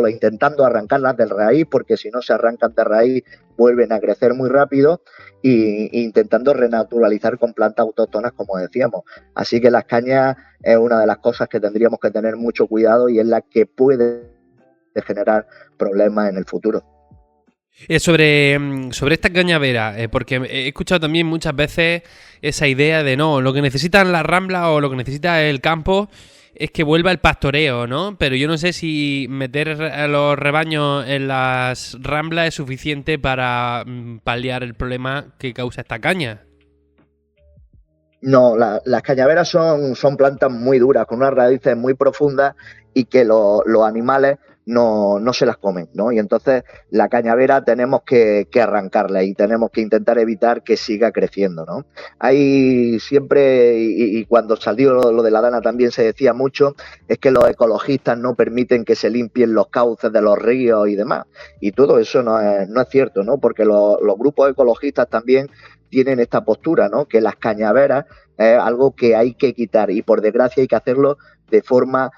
[SPEAKER 8] intentando arrancarlas de raíz, porque si no se arrancan de raíz vuelven a crecer muy rápido, e intentando renaturalizar con plantas autóctonas, como decíamos. Así que las cañas es una de las cosas que tendríamos que tener mucho cuidado y es la que puede generar problemas en el futuro.
[SPEAKER 2] Sobre esta cañavera, porque he escuchado también muchas veces esa idea de no, lo que necesitan las ramblas o lo que necesita el campo es que vuelva el pastoreo, ¿no? Pero yo no sé si meter a los rebaños en las ramblas es suficiente para paliar el problema que causa esta caña.
[SPEAKER 8] No, las cañaveras son plantas muy duras, con unas raíces muy profundas y que los animales no se las comen, ¿no? Y entonces la cañavera tenemos que arrancarla y tenemos que intentar evitar que siga creciendo, ¿no? Hay siempre, y cuando salió lo de la dana también se decía mucho, es que los ecologistas no permiten que se limpien los cauces de los ríos y demás. Y todo eso no es cierto, ¿no? Porque los grupos ecologistas también tienen esta postura, ¿no? Que las cañaveras es algo que hay que quitar y por desgracia hay que hacerlo de forma,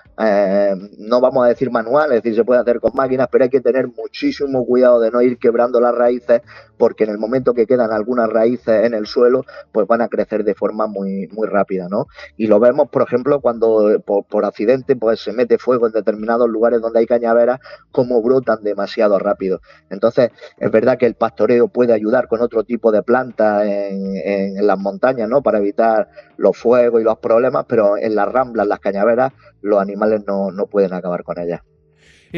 [SPEAKER 8] no vamos a decir manual, es decir, se puede hacer con máquinas, pero hay que tener muchísimo cuidado de no ir quebrando las raíces, porque en el momento que quedan algunas raíces en el suelo, pues van a crecer de forma muy, muy rápida, ¿no? Y lo vemos, por ejemplo, cuando por accidente pues se mete fuego en determinados lugares donde hay cañaveras, como brotan demasiado rápido. Entonces, es verdad que el pastoreo puede ayudar con otro tipo de plantas en las montañas, ¿no? Para evitar los fuegos y los problemas, pero en las ramblas, las cañaveras, los animales no pueden acabar con ellas.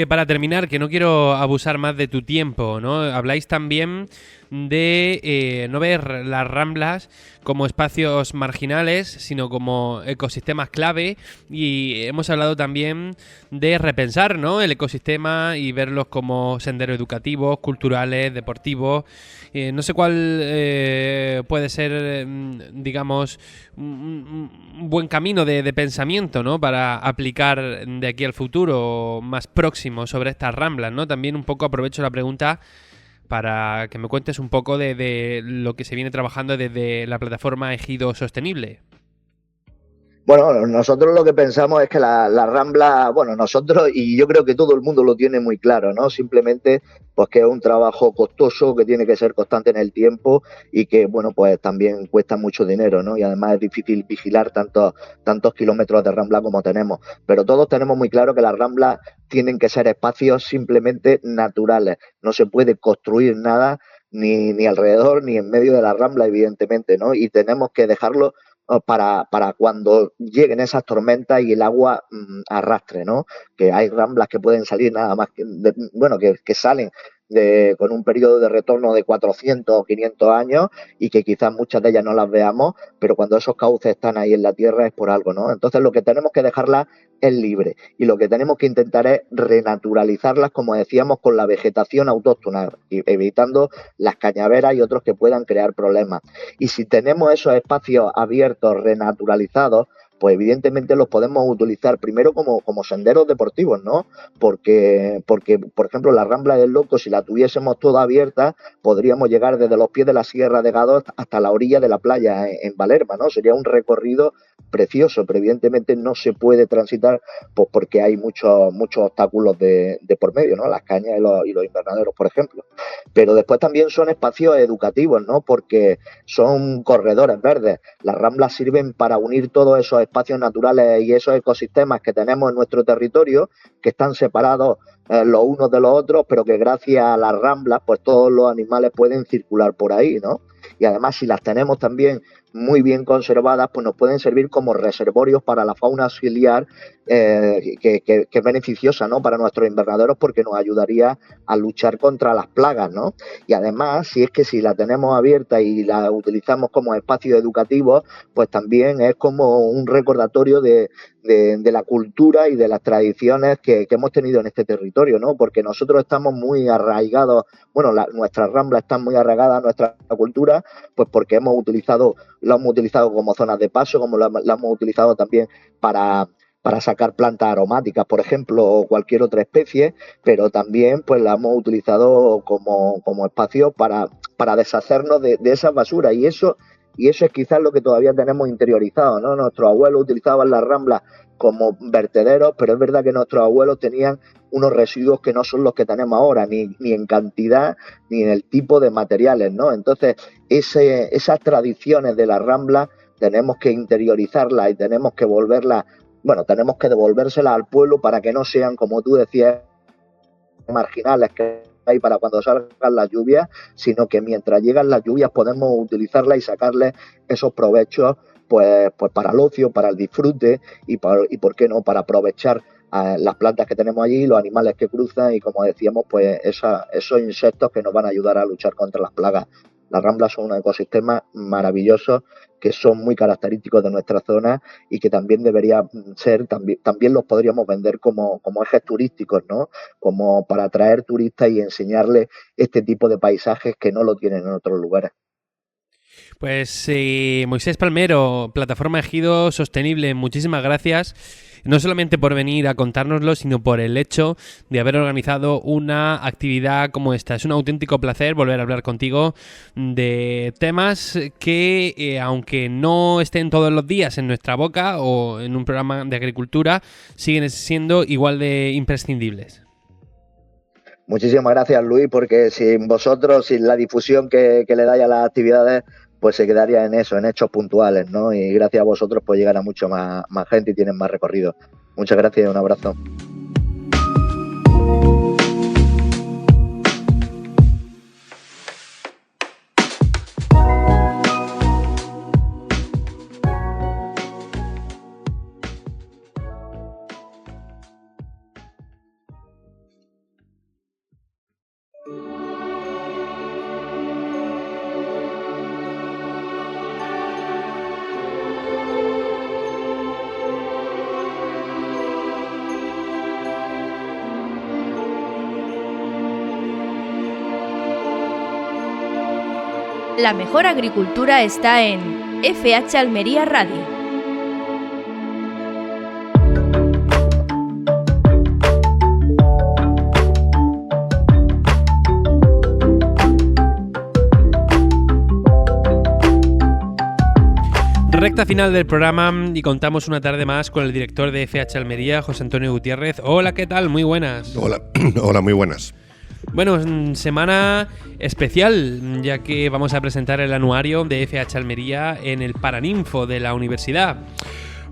[SPEAKER 2] Para terminar, que no quiero abusar más de tu tiempo, ¿no? Habláis también de no ver las ramblas como espacios marginales, sino como ecosistemas clave, y hemos hablado también de repensar, ¿no?, el ecosistema y verlos como senderos educativos, culturales, deportivos. No sé cuál puede ser, digamos, un buen camino de pensamiento, ¿no?, para aplicar de aquí al futuro más próximo sobre estas ramblas, ¿no? También un poco aprovecho la pregunta para que me cuentes un poco de lo que se viene trabajando desde la plataforma Ejido Sostenible.
[SPEAKER 8] Bueno, nosotros lo que pensamos es que la Rambla, bueno, nosotros y yo creo que todo el mundo lo tiene muy claro, ¿no? Simplemente pues que es un trabajo costoso, que tiene que ser constante en el tiempo y que, bueno, pues también cuesta mucho dinero, ¿no? Y además es difícil vigilar tantos kilómetros de Rambla como tenemos. Pero todos tenemos muy claro que las Ramblas tienen que ser espacios simplemente naturales. No se puede construir nada ni alrededor ni en medio de la Rambla, evidentemente, ¿no? Y tenemos que dejarlo para cuando lleguen esas tormentas y el agua arrastre, ¿no? Que hay ramblas que pueden salir nada más que salen con un periodo de retorno de 400 o 500 años y que quizás muchas de ellas no las veamos, pero cuando esos cauces están ahí en la tierra es por algo, ¿no? Entonces lo que tenemos que dejarlas es libre y lo que tenemos que intentar es renaturalizarlas, como decíamos, con la vegetación autóctona, evitando las cañaveras y otros que puedan crear problemas. Y si tenemos esos espacios abiertos, renaturalizados, pues evidentemente los podemos utilizar primero como senderos deportivos, ¿no? Porque, por ejemplo, la Rambla del Loco, si la tuviésemos toda abierta, podríamos llegar desde los pies de la Sierra de Gádor hasta la orilla de la playa en Valerma, ¿no? Sería un recorrido precioso, pero evidentemente no se puede transitar pues porque hay muchos obstáculos de por medio, ¿no? Las cañas y los invernaderos, por ejemplo. Pero después también son espacios educativos, ¿no? Porque son corredores verdes. Las Ramblas sirven para unir todos esos espacios naturales y esos ecosistemas que tenemos en nuestro territorio, que están separados los unos de los otros, pero que gracias a las Ramblas, pues todos los animales pueden circular por ahí, ¿no? Y además, si las tenemos también muy bien conservadas, pues nos pueden servir como reservorios para la fauna auxiliar, que es beneficiosa, ¿no? Para nuestros invernaderos, porque nos ayudaría a luchar contra las plagas, ¿no? Y además, si la tenemos abierta y la utilizamos como espacio educativo, pues también es como un recordatorio de la cultura y de las tradiciones que hemos tenido en este territorio, ¿no? Porque nosotros estamos muy arraigados, bueno, nuestras Ramblas están muy arraigadas a nuestra cultura, pues porque lo hemos utilizado como zonas de paso, como la hemos utilizado también para sacar plantas aromáticas, por ejemplo, o cualquier otra especie, pero también pues la hemos utilizado como espacio para deshacernos de esas basuras, y eso es quizás lo que todavía tenemos interiorizado, ¿no? Nuestros abuelos utilizaban las Ramblas como vertederos, pero es verdad que nuestros abuelos tenían unos residuos que no son los que tenemos ahora, ni en cantidad, ni en el tipo de materiales, ¿no? Entonces, esas tradiciones de las Ramblas tenemos que interiorizarlas y tenemos que devolvérselas al pueblo para que no sean, como tú decías, marginales que hay para cuando salgan las lluvias, sino que mientras llegan las lluvias podemos utilizarlas y sacarles esos provechos pues para el ocio, para el disfrute y por qué no, para aprovechar las plantas que tenemos allí, los animales que cruzan y, como decíamos, pues esos insectos que nos van a ayudar a luchar contra las plagas. Las Ramblas son unos ecosistemas maravillosos que son muy característicos de nuestra zona y que también deberían ser, también los podríamos vender como ejes turísticos, ¿no? Como para atraer turistas y enseñarles este tipo de paisajes que no lo tienen en otros lugares.
[SPEAKER 2] Pues Moisés Palmero, Plataforma Ejido Sostenible, muchísimas gracias. No solamente por venir a contárnoslo, sino por el hecho de haber organizado una actividad como esta. Es un auténtico placer volver a hablar contigo de temas que, aunque no estén todos los días en nuestra boca o en un programa de agricultura, siguen siendo igual de imprescindibles.
[SPEAKER 8] Muchísimas gracias, Luis, porque sin vosotros, sin la difusión que le dais a las actividades, pues se quedaría en eso, en hechos puntuales, ¿no? Y gracias a vosotros pues llegan a mucho más gente y tienen más recorrido. Muchas gracias y un abrazo.
[SPEAKER 1] La mejor agricultura está en FH Almería Radio.
[SPEAKER 2] Recta final del programa y contamos una tarde más con el director de FH Almería, José Antonio Gutiérrez. Hola, ¿qué tal? Muy buenas.
[SPEAKER 9] Hola, muy buenas.
[SPEAKER 2] Bueno, semana especial, ya que vamos a presentar el anuario de FH Almería en el Paraninfo de la universidad.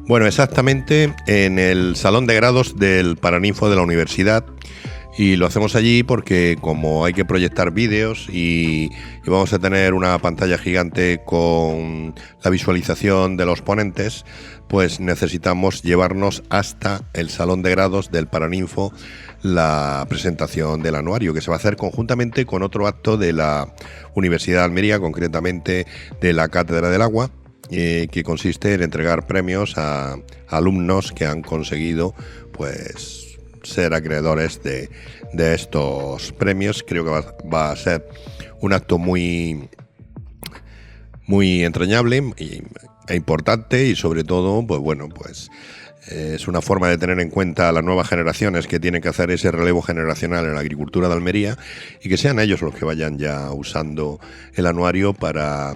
[SPEAKER 9] Bueno, exactamente en el salón de grados del Paraninfo de la universidad. Y lo hacemos allí porque como hay que proyectar vídeos y vamos a tener una pantalla gigante con la visualización de los ponentes, pues necesitamos llevarnos hasta el salón de grados del Paraninfo la presentación del anuario, que se va a hacer conjuntamente con otro acto de la Universidad de Almería, concretamente de la Cátedra del Agua, que consiste en entregar premios a alumnos que han conseguido pues ser acreedores de estos premios. Creo que va a ser un acto muy entrañable e importante, y sobre todo, pues bueno, pues es una forma de tener en cuenta a las nuevas generaciones que tienen que hacer ese relevo generacional en la agricultura de Almería, y que sean ellos los que vayan ya usando el anuario para,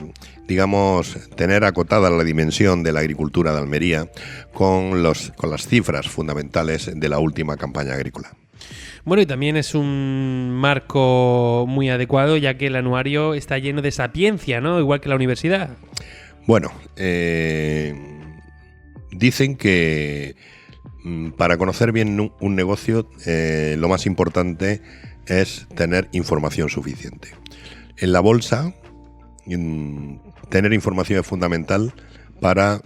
[SPEAKER 9] digamos, tener acotada la dimensión de la agricultura de Almería con las cifras fundamentales de la última campaña agrícola.
[SPEAKER 2] Bueno, y también es un marco muy adecuado, ya que el anuario está lleno de sapiencia, ¿no? Igual que la universidad.
[SPEAKER 9] Bueno, dicen que para conocer bien un negocio lo más importante es tener información suficiente. En la bolsa, tener información es fundamental para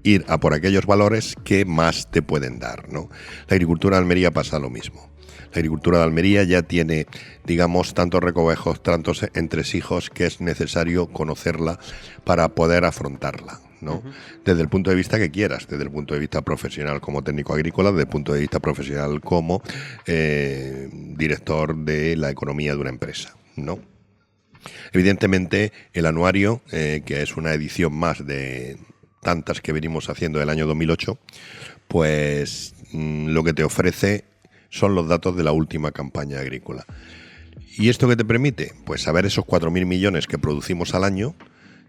[SPEAKER 9] ir a por aquellos valores que más te pueden dar, ¿no? La agricultura de Almería pasa lo mismo. La agricultura de Almería ya tiene, digamos, tantos recovejos, tantos entresijos, que es necesario conocerla para poder afrontarla, ¿no? Desde el punto de vista que quieras, desde el punto de vista profesional como técnico agrícola, desde el punto de vista profesional como director de la economía de una empresa, ¿no? Evidentemente, el anuario, que es una edición más de tantas que venimos haciendo del año 2008, pues lo que te ofrece son los datos de la última campaña agrícola. ¿Y esto qué te permite? Pues saber esos 4.000 millones que producimos al año,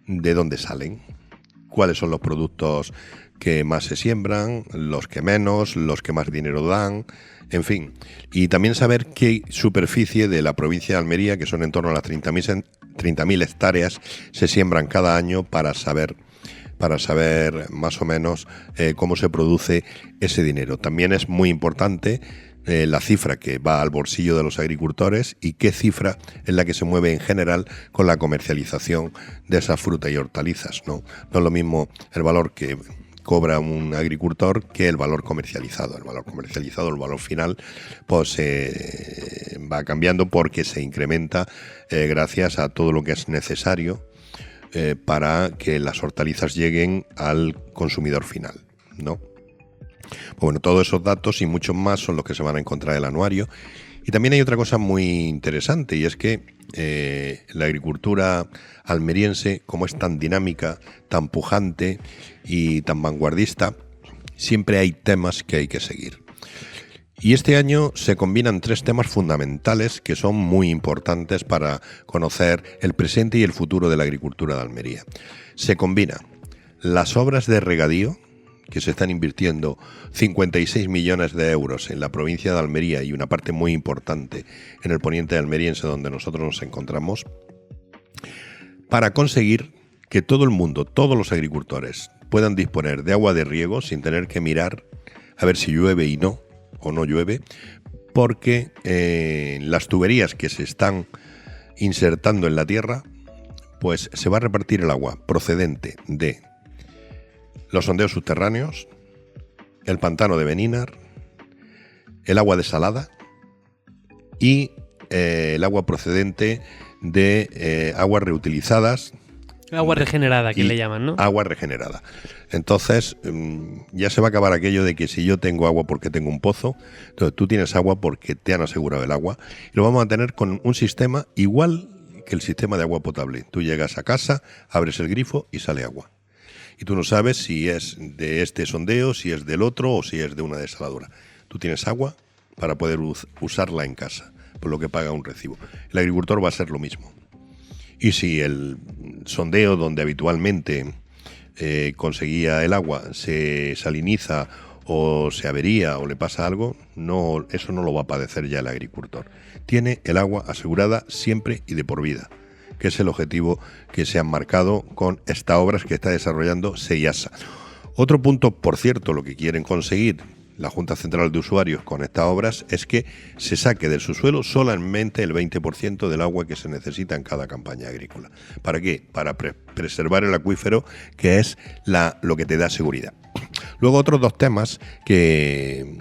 [SPEAKER 9] de dónde salen, cuáles son los productos que más se siembran, los que menos, los que más dinero dan, en fin. Y también saber qué superficie de la provincia de Almería, que son en torno a las 30.000 hectáreas, se siembran cada año, para saber más o menos cómo se produce ese dinero. También es muy importante la cifra que va al bolsillo de los agricultores y qué cifra es la que se mueve en general con la comercialización de esas frutas y hortalizas, ¿no? No es lo mismo el valor que cobra un agricultor que el valor comercializado. El valor final, pues va cambiando porque se incrementa gracias a todo lo que es necesario para que las hortalizas lleguen al consumidor final, ¿no? Bueno, todos esos datos y muchos más son los que se van a encontrar en el anuario. Y también hay otra cosa muy interesante, y es que la agricultura almeriense, como es tan dinámica, tan pujante y tan vanguardista, siempre hay temas que hay que seguir. Y este año se combinan 3 temas fundamentales que son muy importantes para conocer el presente y el futuro de la agricultura de Almería. Se combina las obras de regadío, que se están invirtiendo 56 millones de euros en la provincia de Almería y una parte muy importante en el poniente almeriense, donde nosotros nos encontramos, para conseguir que todo el mundo, todos los agricultores, puedan disponer de agua de riego sin tener que mirar a ver si llueve o no llueve, porque las tuberías que se están insertando en la tierra, pues se va a repartir el agua procedente de los sondeos subterráneos, el pantano de Benínar, el agua desalada y el agua procedente de aguas reutilizadas.
[SPEAKER 2] Agua regenerada, que le llaman, ¿no?
[SPEAKER 9] Agua regenerada. Entonces, ya se va a acabar aquello de que si yo tengo agua porque tengo un pozo, entonces tú tienes agua porque te han asegurado el agua. Y lo vamos a tener con un sistema igual que el sistema de agua potable. Tú llegas a casa, abres el grifo y sale agua. Y tú no sabes si es de este sondeo, si es del otro o si es de una desaladora. Tú tienes agua para poder usarla en casa, por lo que paga un recibo. El agricultor va a ser lo mismo. y si el sondeo donde habitualmente conseguía el agua se saliniza o se avería o le pasa algo, no, eso no lo va a padecer ya el agricultor. Tiene el agua asegurada siempre y de por vida, que es el objetivo que se han marcado con estas obras que está desarrollando SEIASA. Otro punto, por cierto, lo que quieren conseguir la Junta Central de Usuarios con estas obras es que se saque del subsuelo solamente el 20% del agua que se necesita en cada campaña agrícola. ¿Para qué? Para preservar el acuífero, que es lo que te da seguridad. Luego otros dos temas que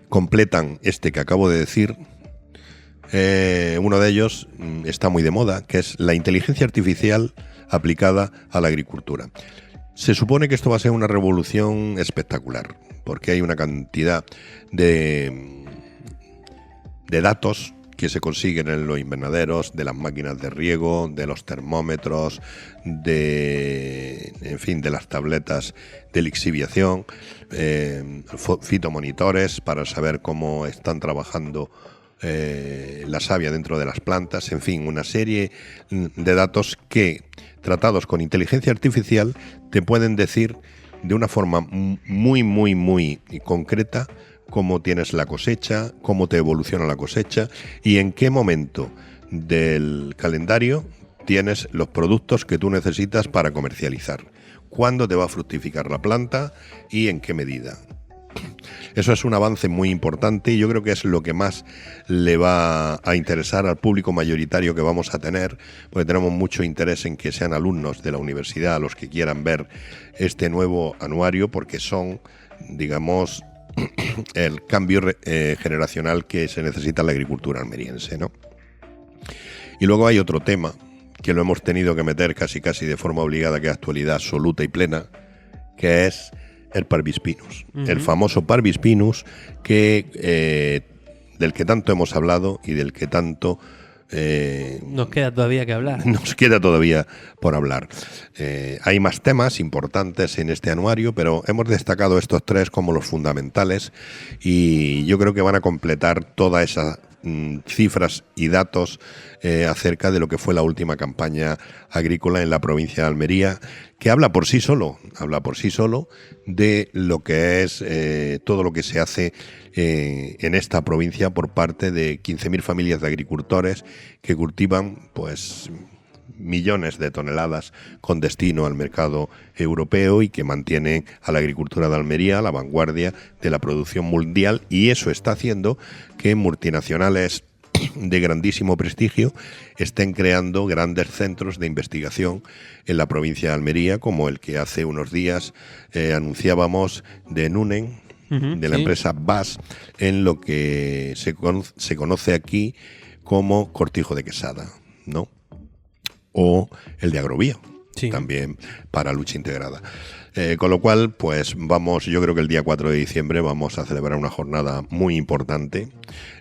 [SPEAKER 9] completan este que acabo de decir. Uno de ellos está muy de moda, que es la inteligencia artificial aplicada a la agricultura. Se supone que esto va a ser una revolución espectacular, porque hay una cantidad de datos que se consiguen en los invernaderos, de las máquinas de riego, de los termómetros, de las tabletas de lixiviación, fitomonitores para saber cómo están trabajando la savia dentro de las plantas, en fin, una serie de datos que, tratados con inteligencia artificial, te pueden decir de una forma muy, muy, muy concreta cómo tienes la cosecha, cómo te evoluciona la cosecha y en qué momento del calendario tienes los productos que tú necesitas para comercializar, cuándo te va a fructificar la planta y en qué medida. Eso es un avance muy importante y yo creo que es lo que más le va a interesar al público mayoritario que vamos a tener, porque tenemos mucho interés en que sean alumnos de la universidad los que quieran ver este nuevo anuario, porque son, digamos, el cambio generacional que se necesita en la agricultura almeriense, ¿no? Y luego hay otro tema que lo hemos tenido que meter casi de forma obligada, que es actualidad absoluta y plena, que es el Parvis Pinus, el famoso Parvis Pinus que del que tanto hemos hablado y del que tanto
[SPEAKER 2] nos queda todavía que hablar.
[SPEAKER 9] Nos queda todavía por hablar. Hay más temas importantes en este anuario, pero hemos destacado estos tres como los fundamentales y yo creo que van a completar todas esas cifras y datos acerca de lo que fue la última campaña agrícola en la provincia de Almería, que habla por sí solo de lo que es todo lo que se hace en esta provincia por parte de 15.000 familias de agricultores que cultivan pues millones de toneladas con destino al mercado europeo y que mantienen a la agricultura de Almería a la vanguardia de la producción mundial, y eso está haciendo que multinacionales de grandísimo prestigio estén creando grandes centros de investigación en la provincia de Almería, como el que hace unos días anunciábamos de Nunen, de la empresa BAS, en lo que se conoce aquí como Cortijo de Quesada, ¿no? O el de Agrovía, también para lucha integrada. Con lo cual, pues yo creo que el día 4 de diciembre vamos a celebrar una jornada muy importante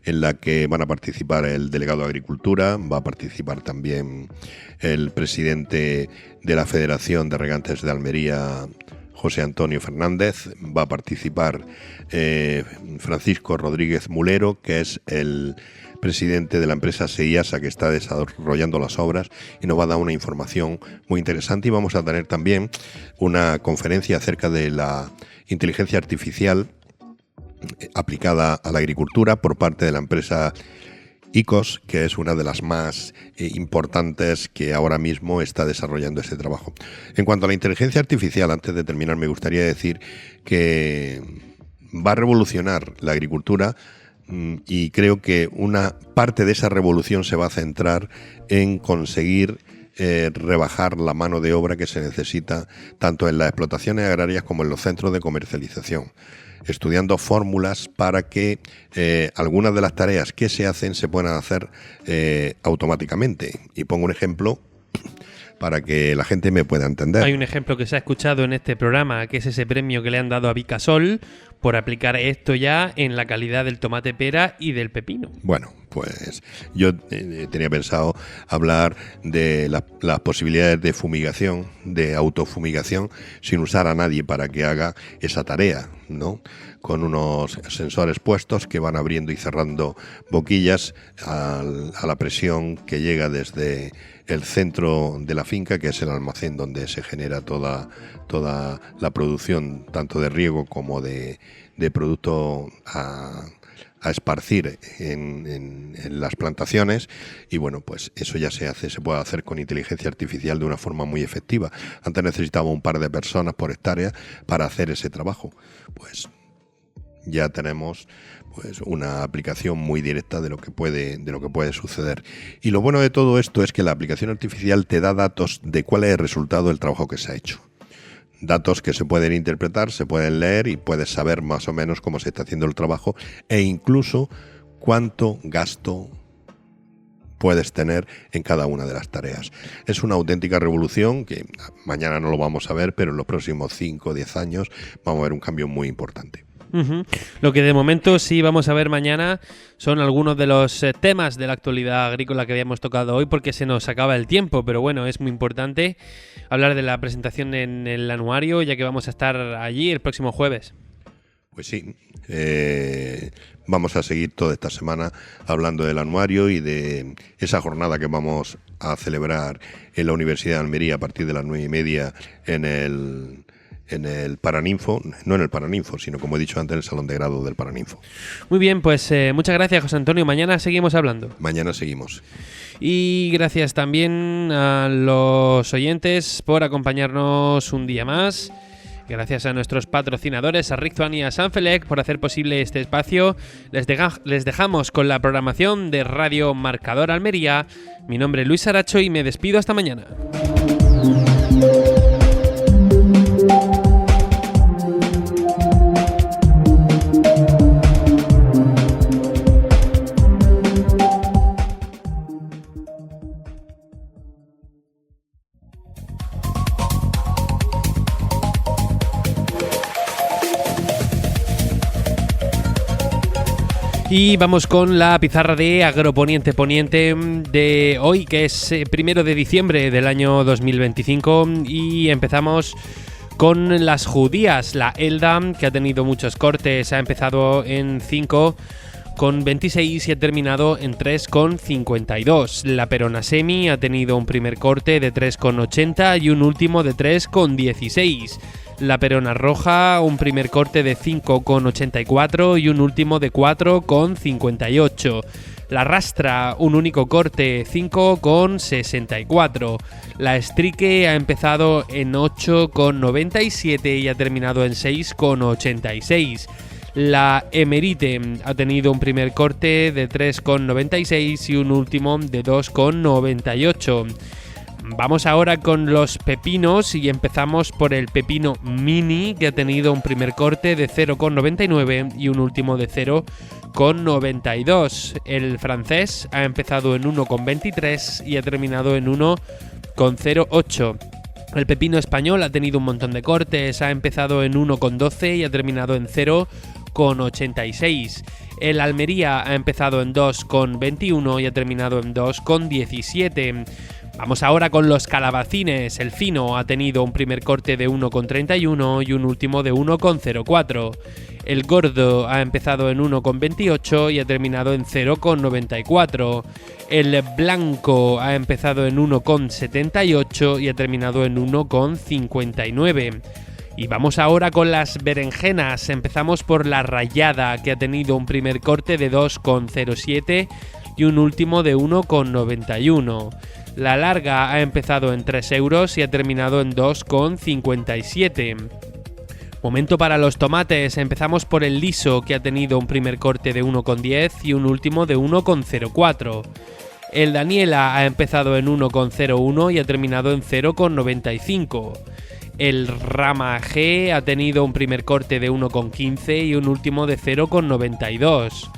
[SPEAKER 9] en la que van a participar el delegado de Agricultura, va a participar también el presidente de la Federación de Regantes de Almería, José Antonio Fernández, va a participar Francisco Rodríguez Mulero, que es el presidente de la empresa SEIASA que está desarrollando las obras, y nos va a dar una información muy interesante, y vamos a tener también una conferencia acerca de la inteligencia artificial aplicada a la agricultura por parte de la empresa ICOS, que es una de las más importantes que ahora mismo está desarrollando este trabajo. En cuanto a la inteligencia artificial, antes de terminar, me gustaría decir que va a revolucionar la agricultura, y creo que una parte de esa revolución se va a centrar en conseguir rebajar la mano de obra que se necesita tanto en las explotaciones agrarias como en los centros de comercialización, estudiando fórmulas para que algunas de las tareas que se hacen se puedan hacer automáticamente. Y pongo un ejemplo para que la gente me pueda entender.
[SPEAKER 2] Hay un ejemplo que se ha escuchado en este programa, que es ese premio que le han dado a Vicasol por aplicar esto ya en la calidad del tomate pera y del pepino.
[SPEAKER 9] Bueno, Pues yo tenía pensado hablar de las posibilidades de fumigación, de autofumigación, sin usar a nadie para que haga esa tarea, ¿no? Con unos sensores puestos que van abriendo y cerrando boquillas a la presión que llega desde el centro de la finca, que es el almacén donde se genera toda la producción, tanto de riego como de producto a esparcir en las plantaciones. Y bueno, pues eso ya se puede hacer con inteligencia artificial de una forma muy efectiva. Antes necesitaba un par de personas por hectárea para hacer ese trabajo. Pues ya tenemos pues una aplicación muy directa de lo que puede suceder. Y lo bueno de todo esto es que la aplicación artificial te da datos de cuál es el resultado del trabajo que se ha hecho. Datos que se pueden interpretar, se pueden leer y puedes saber más o menos cómo se está haciendo el trabajo e incluso cuánto gasto puedes tener en cada una de las tareas. Es una auténtica revolución que mañana no lo vamos a ver, pero en los próximos 5 o 10 años vamos a ver un cambio muy importante.
[SPEAKER 2] Uh-huh. Lo que de momento sí vamos a ver mañana son algunos de los temas de la actualidad agrícola que habíamos tocado hoy, porque se nos acaba el tiempo, pero bueno, es muy importante hablar de la presentación en el anuario, ya que vamos a estar allí el próximo jueves.
[SPEAKER 9] Pues sí, vamos a seguir toda esta semana hablando del anuario y de esa jornada que vamos a celebrar en la Universidad de Almería a partir de las 9:30 en el Paraninfo, no en el Paraninfo, sino como he dicho antes, en el Salón de Grado del Paraninfo.
[SPEAKER 2] Muy bien, pues muchas gracias, José Antonio. Mañana seguimos hablando.
[SPEAKER 9] Mañana seguimos.
[SPEAKER 2] Y gracias también a los oyentes por acompañarnos un día más. Gracias a nuestros patrocinadores, a Rizwan y a Sanfelec, por hacer posible este espacio. Les dejamos con la programación de Radio Marcador Almería. Mi nombre es Luis Aracho y me despido hasta mañana. Y vamos con la pizarra de Agroponiente Poniente de hoy, que es 1 de diciembre del año 2025, y empezamos con las judías. La Elda, que ha tenido muchos cortes, ha empezado en 5,26 y ha terminado en 3,52. La Perona Semi ha tenido un primer corte de 3,80 y un último de 3,16. La Perona Roja, un primer corte de 5,84 y un último de 4,58. La Rastra, un único corte, 5,64. La Estrique ha empezado en 8,97 y ha terminado en 6,86. La Emerite ha tenido un primer corte de 3,96 y un último de 2,98. Vamos ahora con los pepinos y empezamos por el pepino mini, que ha tenido un primer corte de 0,99 y un último de 0,92. El francés ha empezado en 1,23 y ha terminado en 1,08. El pepino español ha tenido un montón de cortes, ha empezado en 1,12 y ha terminado en 0,86. El Almería ha empezado en 2,21 y ha terminado en 2,17. Vamos ahora con los calabacines. El fino ha tenido un primer corte de 1,31 y un último de 1,04. El gordo ha empezado en 1,28 y ha terminado en 0,94. El blanco ha empezado en 1,78 y ha terminado en 1,59. Y vamos ahora con las berenjenas. Empezamos por la rayada, que ha tenido un primer corte de 2,07 y un último de 1,91. La larga ha empezado en 3 euros y ha terminado en 2,57. Momento para los tomates. Empezamos por el liso, que ha tenido un primer corte de 1,10 y un último de 1,04. El Daniela ha empezado en 1,01 y ha terminado en 0,95. El Rama G ha tenido un primer corte de 1,15 y un último de 0,92.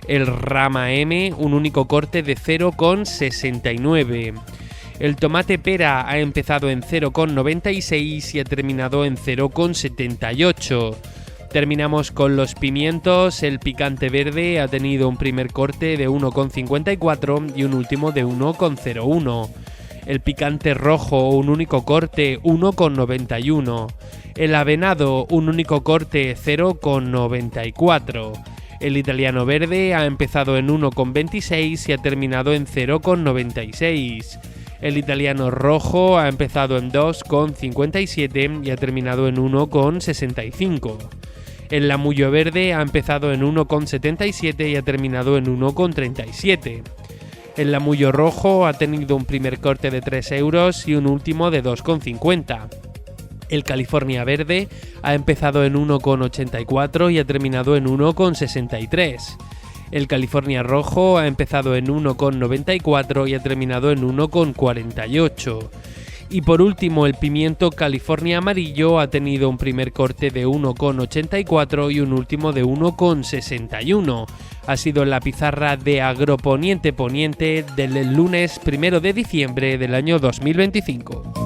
[SPEAKER 2] El Rama M, un único corte de 0,69. El tomate pera ha empezado en 0,96 y ha terminado en 0,78. Terminamos con los pimientos. El picante verde ha tenido un primer corte de 1,54 y un último de 1,01. El picante rojo, un único corte, 1,91. El avenado, un único corte, 0,94. El italiano verde ha empezado en 1,26 y ha terminado en 0,96. El italiano rojo ha empezado en 2,57 y ha terminado en 1,65. El lamullo verde ha empezado en 1,77 y ha terminado en 1,37. El lamullo rojo ha tenido un primer corte de 3 euros y un último de 2,50. El California verde ha empezado en 1,84 y ha terminado en 1,63. El California rojo ha empezado en 1,94 y ha terminado en 1,48. Y por último, el pimiento California amarillo ha tenido un primer corte de 1,84 y un último de 1,61. Ha sido la pizarra de Agroponiente Poniente del lunes 1 de diciembre del año 2025.